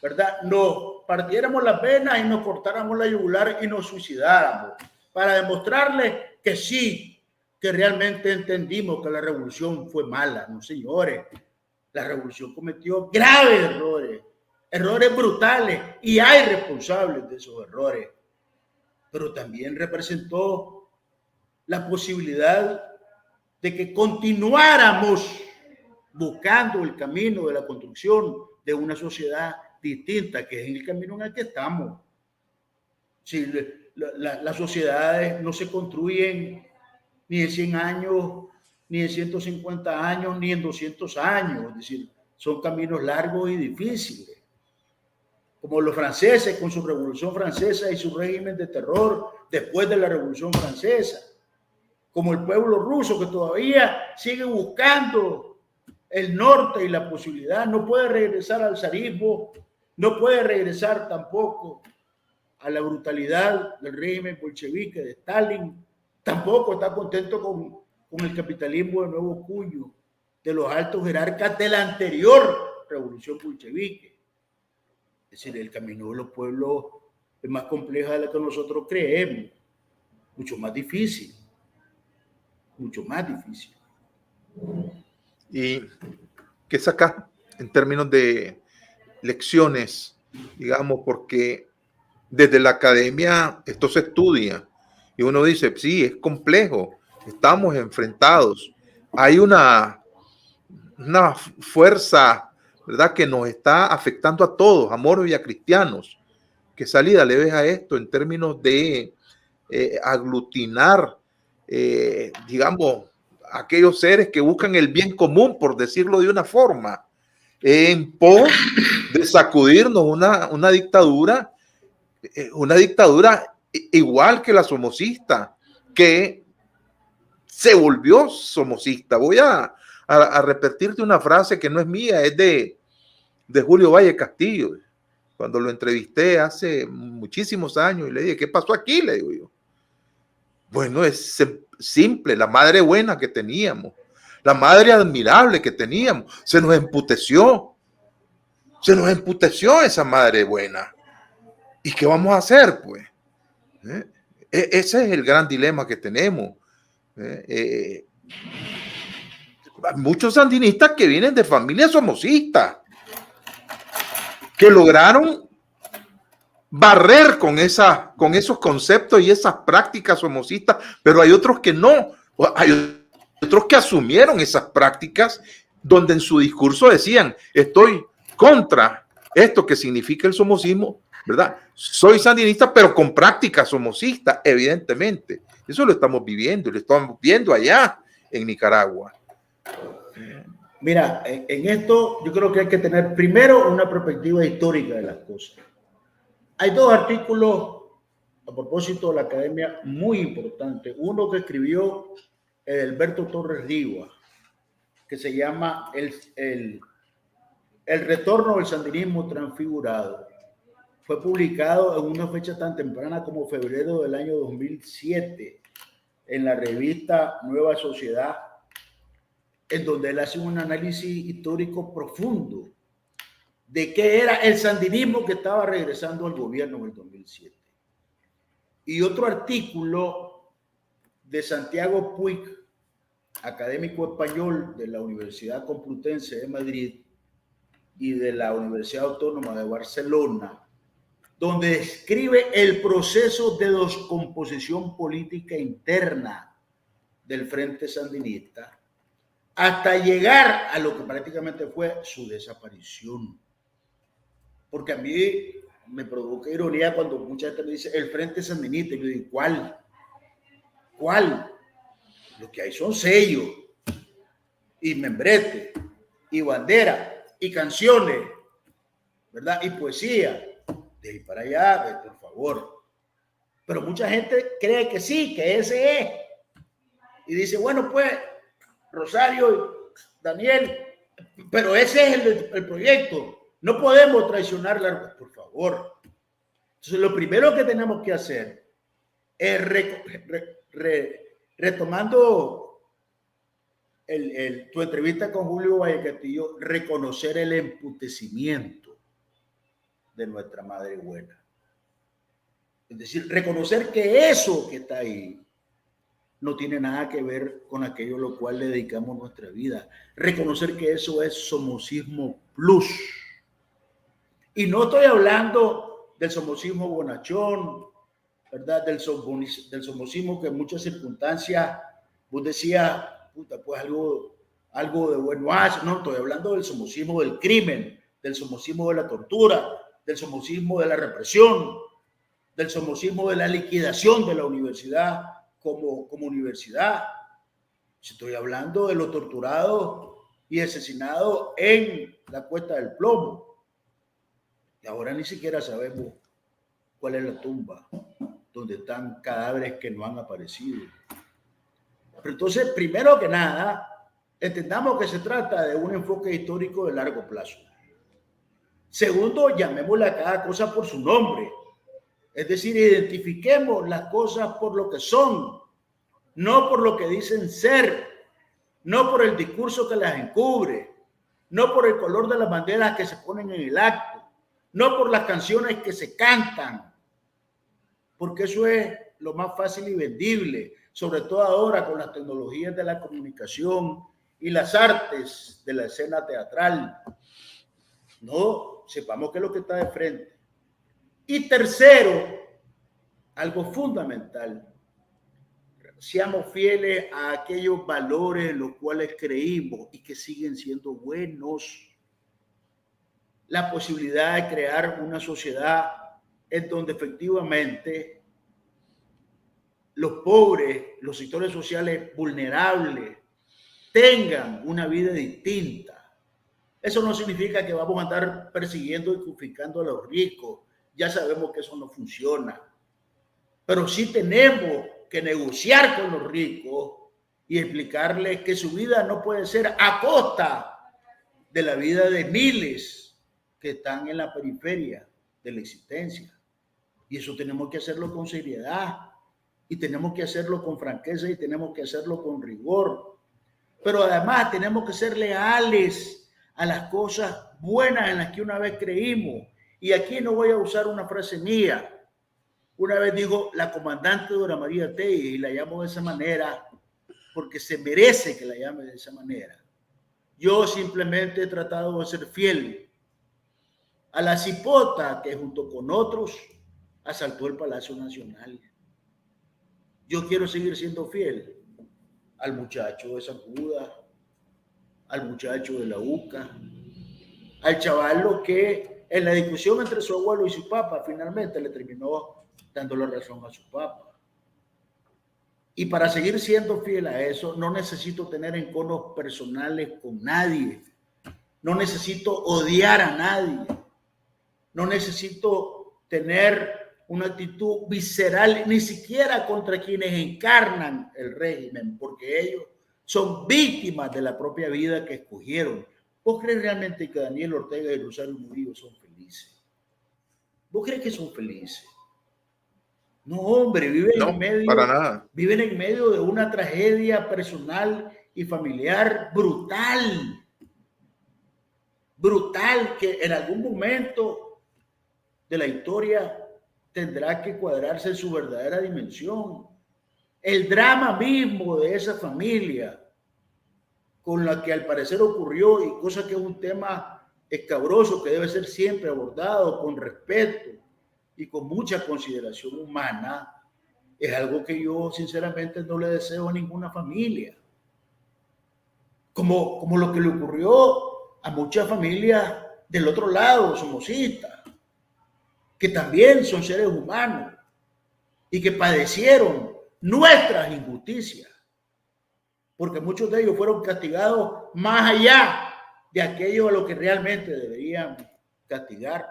¿verdad?, nos partiéramos las venas y nos cortáramos la yugular y nos suicidáramos para demostrarles que sí, que realmente entendimos que la revolución fue mala. No, señores, la revolución cometió graves errores brutales, y hay responsables de esos errores, pero también representó la posibilidad de que continuáramos buscando el camino de la construcción de una sociedad distinta, que es el camino en el que estamos. Si las sociedades no se construyen ni en 100 años, ni en 150 años, ni en 200 años, es decir, son caminos largos y difíciles. Como los franceses con su Revolución Francesa y su régimen de terror después de la Revolución Francesa. Como el pueblo ruso que todavía sigue buscando el norte y la posibilidad, no puede regresar al zarismo, no puede regresar tampoco a la brutalidad del régimen bolchevique de Stalin, tampoco está contento con el capitalismo de nuevo cuño de los altos jerarcas de la anterior revolución bolchevique. Es decir, el camino de los pueblos es más compleja de lo que nosotros creemos, mucho más difícil. Mucho más difícil.
¿Y qué sacas en términos de lecciones, digamos, porque desde la academia esto se estudia y uno dice, sí, es complejo, estamos enfrentados. Hay una fuerza, ¿verdad?, que nos está afectando a todos, a moros y a cristianos. ¿Qué salida le ves a esto en términos de aglutinar, digamos, aquellos seres que buscan el bien común, por decirlo de una forma, en pos de sacudirnos una dictadura igual que la somocista, que se volvió somocista? Voy a repetirte una frase que no es mía, es de Julio Valle Castillo, cuando lo entrevisté hace muchísimos años y le dije, ¿qué pasó aquí?, le digo yo. Bueno, es simple, la madre buena que teníamos, la madre admirable que teníamos, se nos emputeció esa madre buena. ¿Y qué vamos a hacer, pues? Ese es el gran dilema que tenemos. Muchos sandinistas que vienen de familias somocistas, que lograron barrer con esos conceptos y esas prácticas somocistas, pero hay otros que no. Hay otros que asumieron esas prácticas, donde en su discurso decían, estoy contra esto que significa el somocismo, ¿verdad? Soy sandinista, pero con prácticas somocistas, evidentemente. Eso lo estamos viviendo y lo estamos viendo allá en Nicaragua.
Mira, en esto yo creo que hay que tener primero una perspectiva histórica de las cosas. Hay dos artículos a propósito de la academia muy importantes. Uno que escribió Alberto Torres Rivas, que se llama el retorno del sandinismo transfigurado. Fue publicado en una fecha tan temprana como febrero del año 2007 en la revista Nueva Sociedad, en donde él hace un análisis histórico profundo de qué era el sandinismo que estaba regresando al gobierno en el 2007. Y otro artículo de Santiago Puig, académico español de la Universidad Complutense de Madrid y de la Universidad Autónoma de Barcelona, donde describe el proceso de descomposición política interna del Frente Sandinista hasta llegar a lo que prácticamente fue su desaparición. Porque a mí me provoca ironía cuando mucha gente me dice el Frente Sandinista, y yo digo, ¿cuál? ¿Cuál? Lo que hay son sellos y membrete y bandera y canciones, ¿verdad? Y poesía. De ahí para allá, por favor. Pero mucha gente cree que sí, que ese es. Y dice, bueno, pues, Rosario, Daniel, pero ese es el proyecto. No podemos traicionarla, por favor. Entonces, lo primero que tenemos que hacer es, retomando tu entrevista con Julio Valle Castillo, reconocer el emputecimiento de nuestra madre buena. Es decir, reconocer que eso que está ahí no tiene nada que ver con aquello a lo cual le dedicamos nuestra vida. Reconocer que eso es somocismo plus. Y no estoy hablando del somocismo bonachón, ¿verdad? Del somocismo que en muchas circunstancias vos decías, puta, pues algo de bueno hace. No, estoy hablando del somocismo del crimen, del somocismo de la tortura, del somocismo de la represión, del somocismo de la liquidación de la universidad como universidad. Estoy hablando de los torturados y asesinados en la Cuesta del Plomo. Y ahora ni siquiera sabemos cuál es la tumba donde están cadáveres que no han aparecido. Pero entonces, primero que nada, entendamos que se trata de un enfoque histórico de largo plazo. Segundo, llamémosle a cada cosa por su nombre. Es decir, identifiquemos las cosas por lo que son, no por lo que dicen ser, no por el discurso que las encubre, no por el color de las banderas que se ponen en el acto, no por las canciones que se cantan, porque eso es lo más fácil y vendible, sobre todo ahora con las tecnologías de la comunicación y las artes de la escena teatral. No, sepamos qué es lo que está de frente. Y tercero, algo fundamental, seamos fieles a aquellos valores en los cuales creímos y que siguen siendo buenos. La posibilidad de crear una sociedad en donde efectivamente los pobres, los sectores sociales vulnerables, tengan una vida distinta. Eso no significa que vamos a andar persiguiendo y confiscando a los ricos. Ya sabemos que eso no funciona. Pero sí tenemos que negociar con los ricos y explicarles que su vida no puede ser a costa de la vida de miles que están en la periferia de la existencia. Y eso tenemos que hacerlo con seriedad, y tenemos que hacerlo con franqueza, y tenemos que hacerlo con rigor. Pero además tenemos que ser leales a las cosas buenas en las que una vez creímos. Y aquí no voy a usar una frase mía. Una vez dijo la comandante Dora María Tellez, y la llamo de esa manera porque se merece que la llame de esa manera. Yo simplemente he tratado de ser fiel a la cipota que junto con otros asaltó el Palacio Nacional. Yo quiero seguir siendo fiel al muchacho de San Judas, al muchacho de la UCA, al chavalo que en la discusión entre su abuelo y su papá finalmente le terminó dando la razón a su papá. Y para seguir siendo fiel a eso, no necesito tener enconos personales con nadie. No necesito odiar a nadie. No necesito tener una actitud visceral, ni siquiera contra quienes encarnan el régimen, porque ellos son víctimas de la propia vida que escogieron. ¿Vos crees realmente que Daniel Ortega y Rosario Murillo son felices? ¿Vos crees que son felices? No, hombre,
para nada.
Viven en medio de una tragedia personal y familiar brutal. Brutal, que en algún momento de la historia tendrá que cuadrarse en su verdadera dimensión. El drama mismo de esa familia, con la que al parecer ocurrió, y cosa que es un tema escabroso que debe ser siempre abordado con respeto y con mucha consideración humana, es algo que yo sinceramente no le deseo a ninguna familia. Como lo que le ocurrió a muchas familias del otro lado, somocistas, que también son seres humanos y que padecieron nuestras injusticias, porque muchos de ellos fueron castigados más allá de aquello a lo que realmente deberían castigar.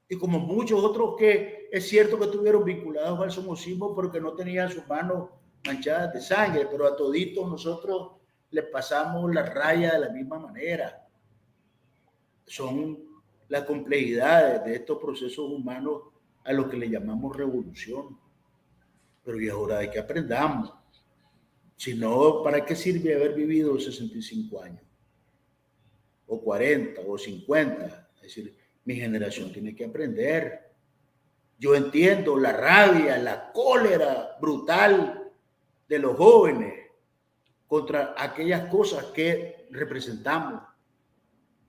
Y como muchos otros que es cierto que estuvieron vinculados al somocismo porque no tenían sus manos manchadas de sangre, pero a toditos nosotros les pasamos la raya de la misma manera. Son las complejidades de estos procesos humanos a los que le llamamos revolución. Pero ya es hora de que aprendamos. Si no, ¿para qué sirve haber vivido 65 años? O 40, o 50. Es decir, mi generación tiene que aprender. Yo entiendo la rabia, la cólera brutal de los jóvenes contra aquellas cosas que representamos.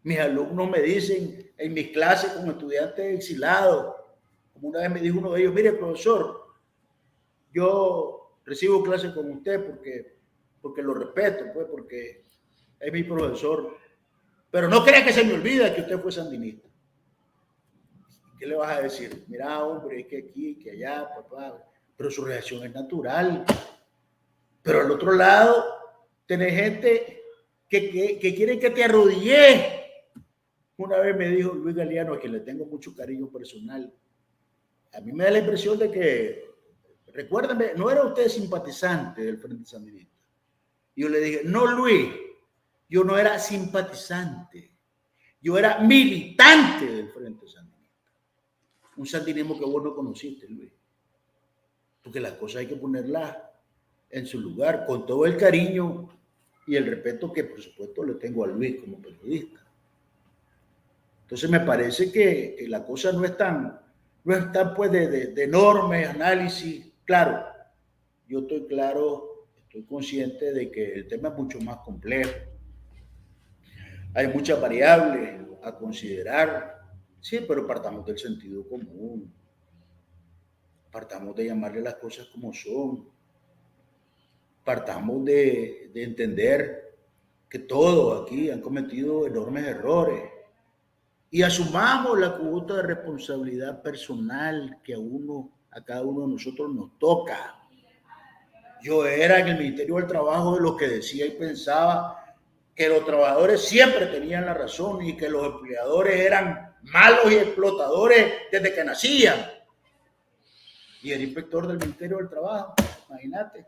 Mis alumnos me dicen en mis clases como estudiantes exilados, como una vez me dijo uno de ellos, mire, profesor, yo recibo clases con usted porque lo respeto, pues, porque es mi profesor, pero no crea que se me olvida que usted fue sandinista. ¿Qué le vas a decir? Mira, hombre, es que aquí, que allá, papá, pero su reacción es natural. Pero al otro lado, tenés gente que quiere que te arrodilles. Una vez me dijo Luis Galeano, a quien le tengo mucho cariño personal, a mí me da la impresión de que, recuérdame, no era usted simpatizante del Frente Sandinista. Y yo le dije, no, Luis, yo no era simpatizante, yo era militante del Frente Sandinista. Un sandinismo que vos no conociste, Luis. Porque las cosas hay que ponerlas en su lugar, con todo el cariño y el respeto que, por supuesto, le tengo a Luis como periodista. Entonces me parece que la cosa no es tan pues de enorme análisis. Claro, yo estoy claro, estoy consciente de que el tema es mucho más complejo. Hay muchas variables a considerar. Sí, pero partamos del sentido común. Partamos de llamarle las cosas como son. partamos de entender que todos aquí han cometido enormes errores y asumamos la cuota de responsabilidad personal que a cada uno de nosotros nos toca. Yo era en el Ministerio del Trabajo de los que decía y pensaba que los trabajadores siempre tenían la razón y que los empleadores eran malos y explotadores desde que nacían. Y el inspector del Ministerio del Trabajo, imagínate.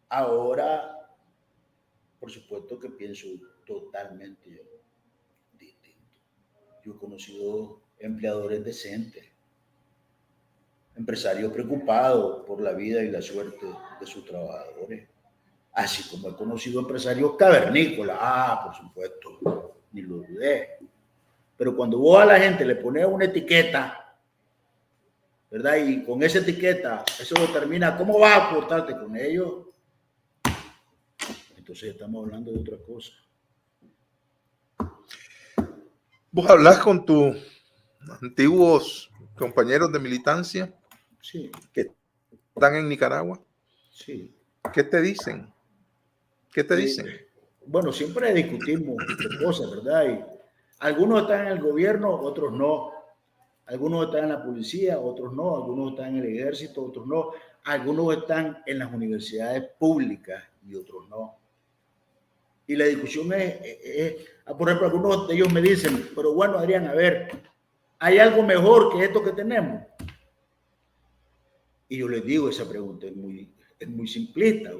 Ahora, por supuesto que pienso totalmente distinto. Yo he conocido empleadores decentes, empresarios preocupados por la vida y la suerte de sus trabajadores, así como he conocido empresarios cavernícolas, por supuesto, ni lo dudé. Pero cuando vos a la gente le pones una etiqueta, ¿verdad? Y con esa etiqueta, eso determina cómo vas a portarte con ellos, entonces estamos hablando de otra cosa.
¿Vos hablas con tus antiguos compañeros de militancia?
Sí.
Que están en Nicaragua.
Sí.
¿Qué te dicen? ¿Qué te dicen?
Bueno, siempre discutimos de cosas, ¿verdad? Y algunos están en el gobierno, otros no. Algunos están en la policía, otros no. Algunos están en el ejército, otros no. Algunos están en las universidades públicas y otros no. Y la discusión por ejemplo, algunos de ellos me dicen, pero bueno, Adrián, a ver, ¿hay algo mejor que esto que tenemos? Y yo les digo, esa pregunta es muy simplista.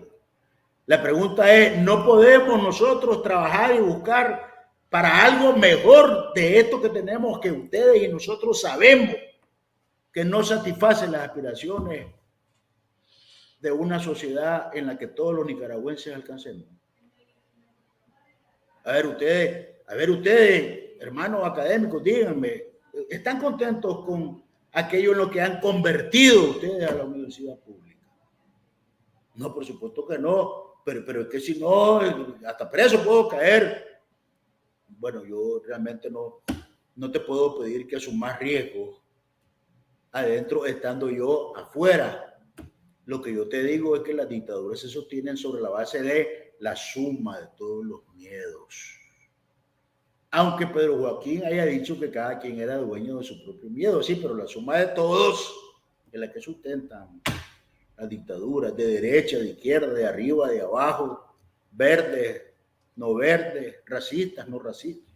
La pregunta es, ¿no podemos nosotros trabajar y buscar para algo mejor de esto que tenemos, que ustedes y nosotros sabemos que no satisface las aspiraciones de una sociedad en la que todos los nicaragüenses alcancemos? A ver ustedes, hermanos académicos, díganme, ¿están contentos con aquello en lo que han convertido ustedes a la universidad pública? No, por supuesto que no, pero es que si no, hasta preso puedo caer. Bueno, yo realmente no te puedo pedir que asumas riesgos adentro estando yo afuera. Lo que yo te digo es que las dictaduras se sostienen sobre la base de la suma de todos los miedos. Aunque Pedro Joaquín haya dicho que cada quien era dueño de su propio miedo, sí, pero la suma de todos es la que sustentan las dictaduras, de derecha, de izquierda, de arriba, de abajo, verdes, no verdes, racistas, no racistas.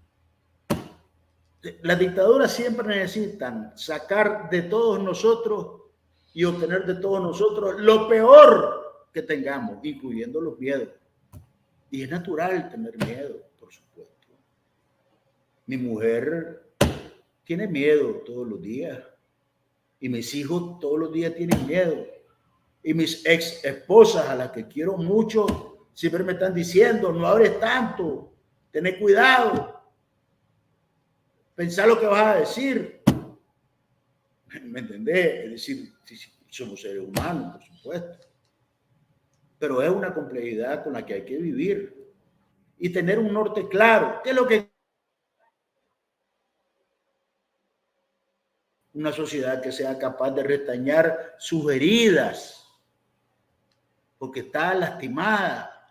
Las dictaduras siempre necesitan sacar de todos nosotros y obtener de todos nosotros lo peor que tengamos, incluyendo los miedos. Y es natural tener miedo, por supuesto. Mi mujer tiene miedo todos los días. Y mis hijos todos los días tienen miedo. Y mis ex esposas, a las que quiero mucho, siempre me están diciendo, no hables tanto, ten cuidado. Pensá lo que vas a decir. ¿Me entendés? Es decir, somos seres humanos, por supuesto. Pero es una complejidad con la que hay que vivir y tener un norte claro. ¿Qué es lo que una sociedad que sea capaz de restañar sus heridas porque está lastimada?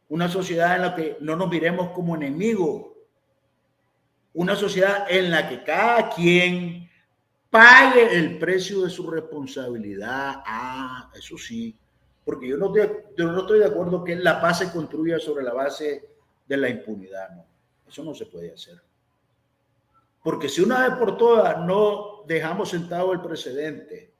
Una sociedad en la que no nos miremos como enemigos. Una sociedad en la que cada quien pague el precio de su responsabilidad. Eso sí, porque yo no estoy de acuerdo que la paz se construya sobre la base de la impunidad. No, eso no se puede hacer. Porque si una vez por todas no dejamos sentado el precedente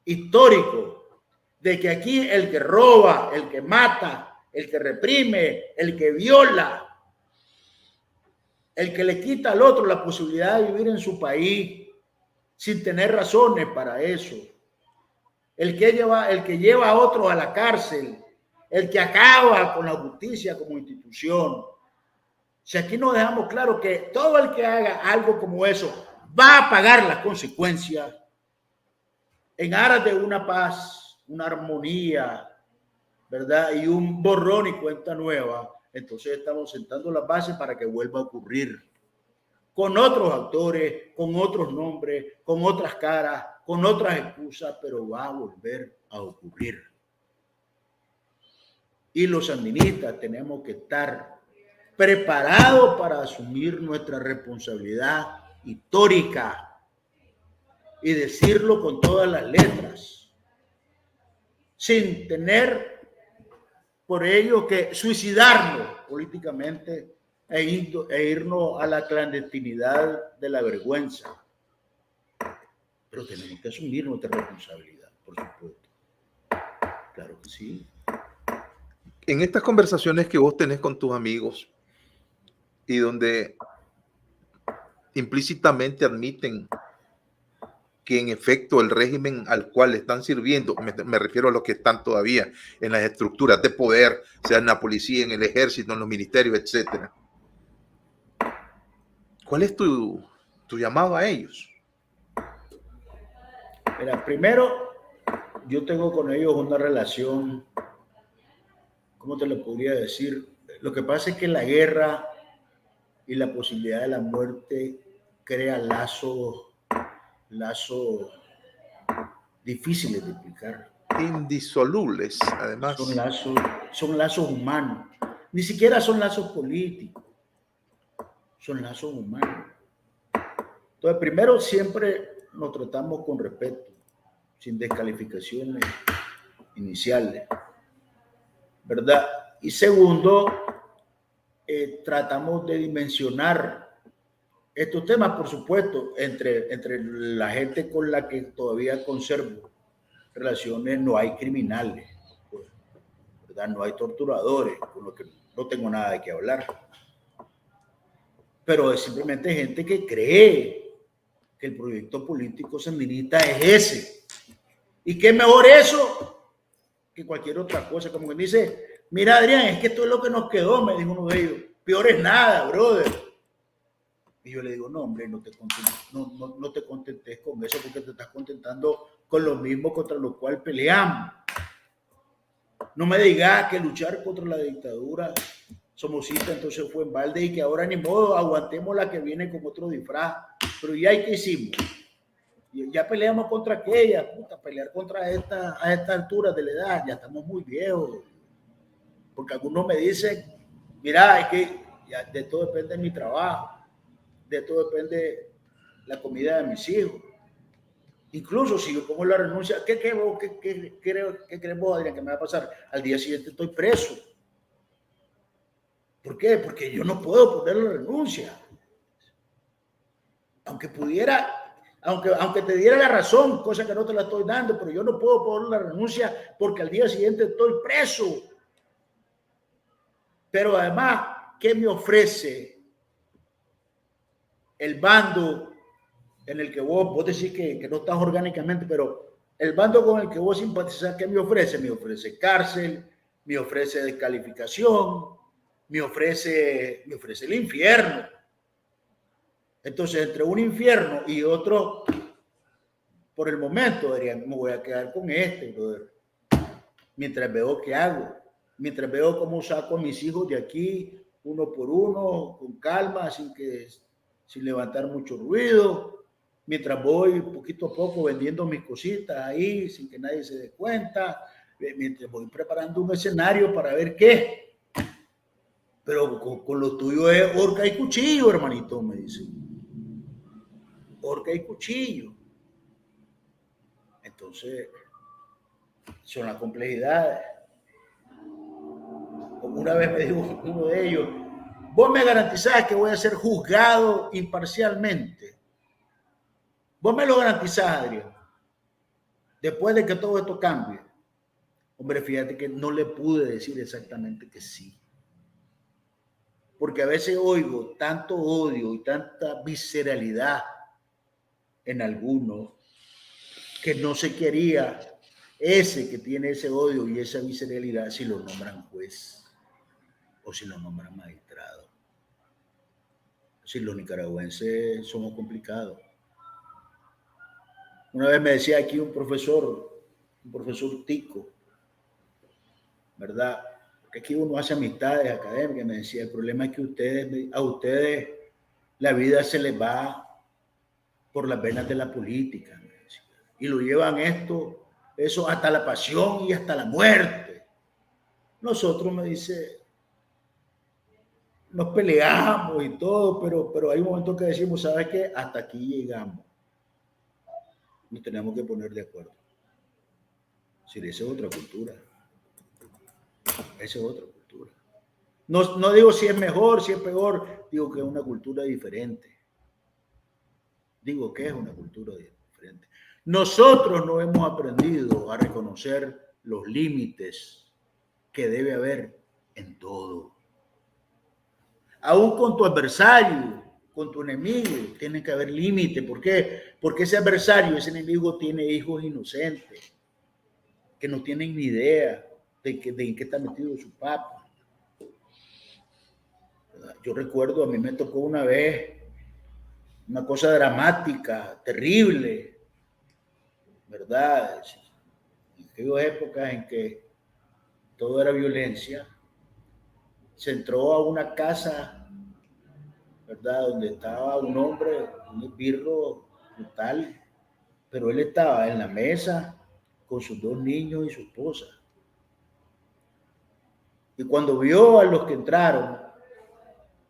histórico de que aquí el que roba, el que mata, el que reprime, el que viola, el que le quita al otro la posibilidad de vivir en su país sin tener razones para eso, el que lleva a otros a la cárcel, el que acaba con la justicia como institución. Si aquí no dejamos claro que todo el que haga algo como eso va a pagar las consecuencias en aras de una paz, una armonía, ¿verdad? Y un borrón y cuenta nueva, entonces estamos sentando las bases para que vuelva a ocurrir. Con otros actores, con otros nombres, con otras caras, con otras excusas, pero va a volver a ocurrir. y los sandinistas tenemos que estar preparados para asumir nuestra responsabilidad histórica y decirlo con todas las letras, sin tener por ello que suicidarnos políticamente e irnos a la clandestinidad de la vergüenza. Pero tenemos que asumir nuestra responsabilidad, por supuesto. Claro que sí.
En estas conversaciones que vos tenés con tus amigos y donde implícitamente admiten que en efecto el régimen al cual están sirviendo, me refiero a los que están todavía en las estructuras de poder, sea en la policía, en el ejército, en los ministerios, etcétera. ¿Cuál es tu llamado a ellos?
Mira, primero, yo tengo con ellos una relación, ¿cómo te lo podría decir? Lo que pasa es que la guerra y la posibilidad de la muerte crea lazos difíciles de explicar.
Indisolubles, además.
Son lazos humanos. Ni siquiera son lazos políticos. Son lazos humanos. Entonces, primero, siempre nos tratamos con respeto, sin descalificaciones iniciales, ¿verdad? Y segundo, tratamos de dimensionar estos temas, por supuesto, entre la gente con la que todavía conservo relaciones. No hay criminales, ¿verdad? No hay torturadores, con los que no tengo nada de qué hablar. Pero es simplemente gente que cree que el proyecto político sandinista es ese. Y qué mejor eso que cualquier otra cosa. Como que dice, mira, Adrián, es que esto es lo que nos quedó, me dijo uno de ellos. Peor es nada, brother. Y yo le digo, no, hombre, no te contentes con eso, porque te estás contentando con lo mismo contra lo cual peleamos. No me digas que luchar contra la dictadura somocista entonces fue en balde y que ahora ni modo, aguantemos la que viene con otro disfraz. Pero ya ¿qué hicimos? Ya peleamos contra aquella, puta, pelear contra esta a esta altura de la edad, ya estamos muy viejos. Porque algunos me dicen, mira, es que ya de todo depende de mi trabajo, de todo depende la comida de mis hijos. Incluso si yo pongo la renuncia, ¿qué crees vos, Adrián, que me va a pasar? Al día siguiente estoy preso. ¿Por qué? Porque yo no puedo poner la renuncia. Aunque pudiera, aunque te diera la razón, cosa que no te la estoy dando, pero yo no puedo poner la renuncia porque al día siguiente estoy preso. Pero además, ¿qué me ofrece el bando en el que vos decís que no estás orgánicamente, pero el bando con el que vos simpatizás, ¿qué me ofrece? Me ofrece cárcel, me ofrece descalificación, me ofrece el infierno. Entonces, entre un infierno y otro, por el momento, Adrián, me voy a quedar con este, brother. Mientras veo qué hago, mientras veo cómo saco a mis hijos de aquí, uno por uno, con calma, sin levantar mucho ruido, mientras voy poquito a poco vendiendo mis cositas ahí, sin que nadie se dé cuenta, mientras voy preparando un escenario para ver qué. Pero con lo tuyo es horca y cuchillo, hermanito, me dice. Horca y cuchillo. Entonces, son las complejidades. Como una vez me dijo uno de ellos, vos me garantizás que voy a ser juzgado imparcialmente. Vos me lo garantizás, Adrián. Después de que todo esto cambie. Hombre, fíjate que no le pude decir exactamente que sí. Porque a veces oigo tanto odio y tanta visceralidad en algunos que no se quería ese que tiene ese odio y esa visceralidad si lo nombran juez o si lo nombran magistrado. Si los nicaragüenses somos complicados. Una vez me decía aquí un profesor tico, ¿verdad? Porque aquí uno hace amistades académicas, me decía, el problema es que a ustedes la vida se les va por las venas de la política, me decía, y lo llevan eso hasta la pasión y hasta la muerte. nosotros, me dice, nos peleamos y todo, pero hay un momento que decimos, ¿sabes qué? Hasta aquí llegamos. Nos tenemos que poner de acuerdo. Si esa es otra cultura. Esa es otra cultura. No digo si es mejor, si es peor, digo que es una cultura diferente. Digo que es una cultura diferente. Nosotros no hemos aprendido a reconocer los límites que debe haber en todo. Aún con tu adversario, con tu enemigo, tiene que haber límite. ¿Por qué? Porque ese adversario, ese enemigo tiene hijos inocentes que no tienen ni idea de en qué está metido su papá. Yo recuerdo, a mí me tocó una vez una cosa dramática, terrible, ¿verdad? En aquellas épocas en que todo era violencia, se entró a una casa, ¿verdad? Donde estaba un hombre, un esbirro brutal, pero él estaba en la mesa con sus 2 niños y su esposa. Y cuando vio a los que entraron,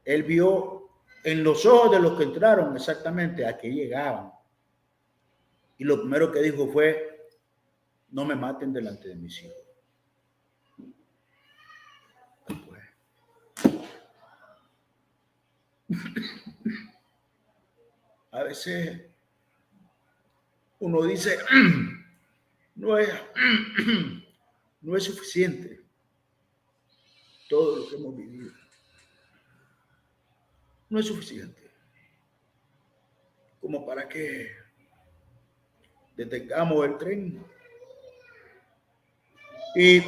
él vio en los ojos de los que entraron exactamente a qué llegaban. Y lo primero que dijo fue, no me maten delante de mis hijos. A veces uno dice, no es suficiente todo lo que hemos vivido. No es suficiente como para que detengamos el tren y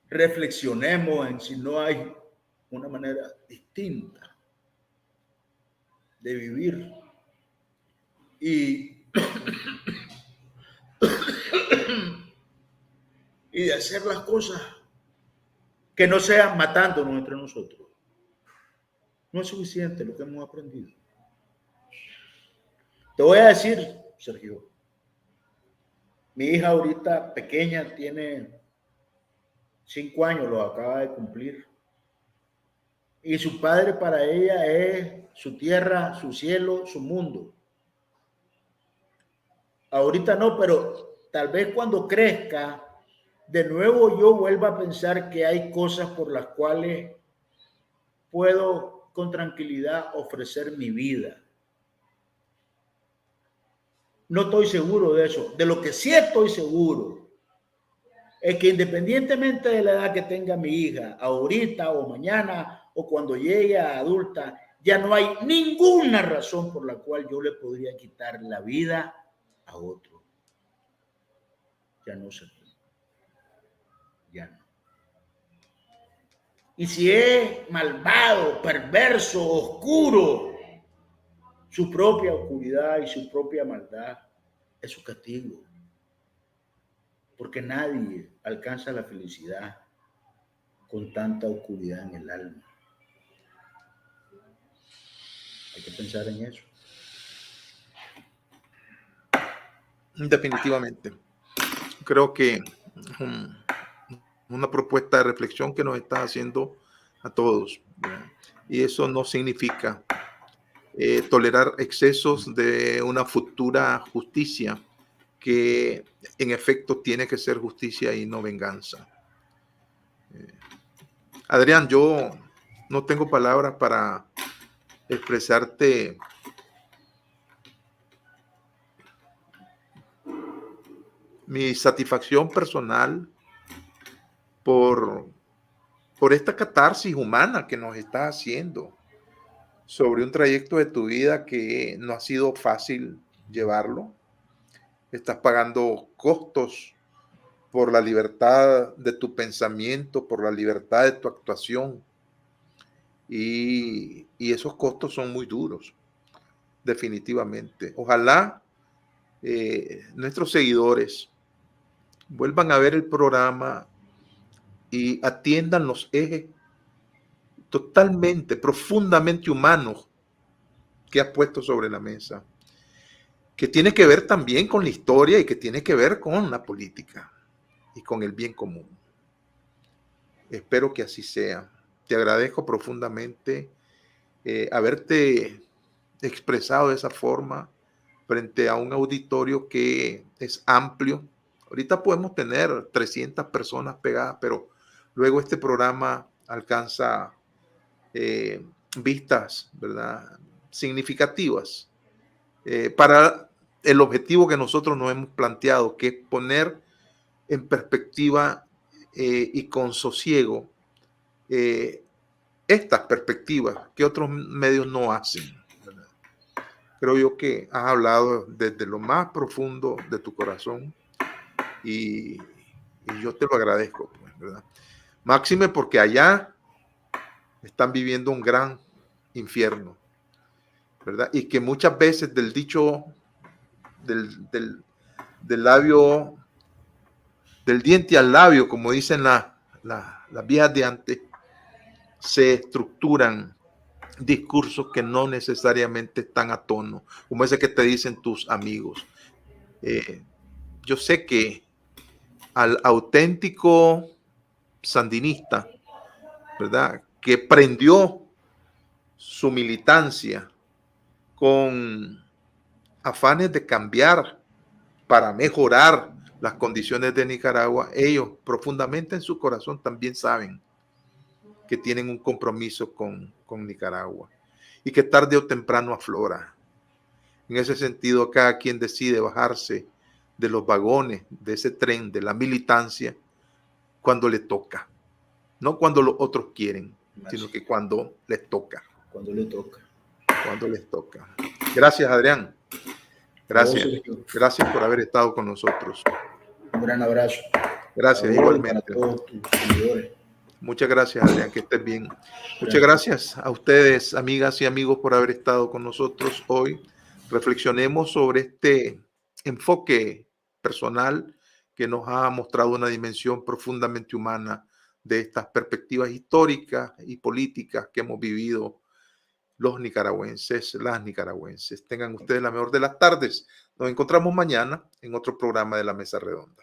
reflexionemos en si no hay una manera distinta de vivir y de hacer las cosas que no sean matándonos entre nosotros. No es suficiente lo que hemos aprendido. Te voy a decir, Sergio, mi hija ahorita pequeña tiene 5 años, lo acaba de cumplir. Y su padre para ella es su tierra, su cielo, su mundo. Ahorita no, pero tal vez cuando crezca, de nuevo yo vuelva a pensar que hay cosas por las cuales puedo con tranquilidad ofrecer mi vida. No estoy seguro de eso. De lo que sí estoy seguro es que independientemente de la edad que tenga mi hija, ahorita o mañana o cuando llegue a adulta, ya no hay ninguna razón por la cual yo le podría quitar la vida a otro. Ya no se puede. Ya no. Y si es malvado, perverso, oscuro, su propia oscuridad y su propia maldad es su castigo. Porque nadie alcanza la felicidad con tanta oscuridad en el alma. Hay que pensar en eso.
Definitivamente. Creo que una propuesta de reflexión que nos está haciendo a todos. Y eso no significa tolerar excesos de una futura justicia que en efecto tiene que ser justicia y no venganza. Adrián, yo no tengo palabras para expresarte mi satisfacción personal por esta catarsis humana que nos está haciendo sobre un trayecto de tu vida que no ha sido fácil llevarlo. Estás pagando costos por la libertad de tu pensamiento, por la libertad de tu actuación. Y esos costos son muy duros, definitivamente. Ojalá nuestros seguidores vuelvan a ver el programa y atiendan los ejes totalmente, profundamente humanos que has puesto sobre la mesa, que tiene que ver también con la historia y que tiene que ver con la política. y con el bien común. Espero que así sea. Te agradezco profundamente haberte expresado de esa forma frente a un auditorio que es amplio. Ahorita podemos tener 300 personas pegadas, pero luego este programa alcanza vistas, ¿verdad?, significativas para el objetivo que nosotros nos hemos planteado, que es poner en perspectiva y con sosiego estas perspectivas que otros medios no hacen, ¿verdad? Creo yo que has hablado desde lo más profundo de tu corazón y yo te lo agradezco, pues, ¿verdad? Máxime porque allá están viviendo un gran infierno, ¿verdad? Y que muchas veces del dicho del labio, del diente al labio, como dicen las viejas de antes, se estructuran discursos que no necesariamente están a tono, como ese que te dicen tus amigos. Yo sé que al auténtico sandinista, ¿verdad?, que prendió su militancia con afanes de cambiar para mejorar las condiciones de Nicaragua, ellos profundamente en su corazón también saben que tienen un compromiso con Nicaragua y que tarde o temprano aflora. En ese sentido, cada quien decide bajarse de los vagones de ese tren de la militancia cuando le toca, no cuando los otros quieren, sino que cuando les toca.
Cuando le toca.
Cuando les toca. Gracias, Adrián. Gracias. Gracias por haber estado con nosotros.
Un gran abrazo.
Gracias, igualmente.
Para todos tus seguidores.
Muchas gracias, Adrián, que estés bien. Muchas gracias a ustedes, amigas y amigos, por haber estado con nosotros hoy. Reflexionemos sobre este enfoque personal que nos ha mostrado una dimensión profundamente humana de estas perspectivas históricas y políticas que hemos vivido los nicaragüenses, las nicaragüenses. Tengan ustedes la mejor de las tardes. Nos encontramos mañana en otro programa de La Mesa Redonda.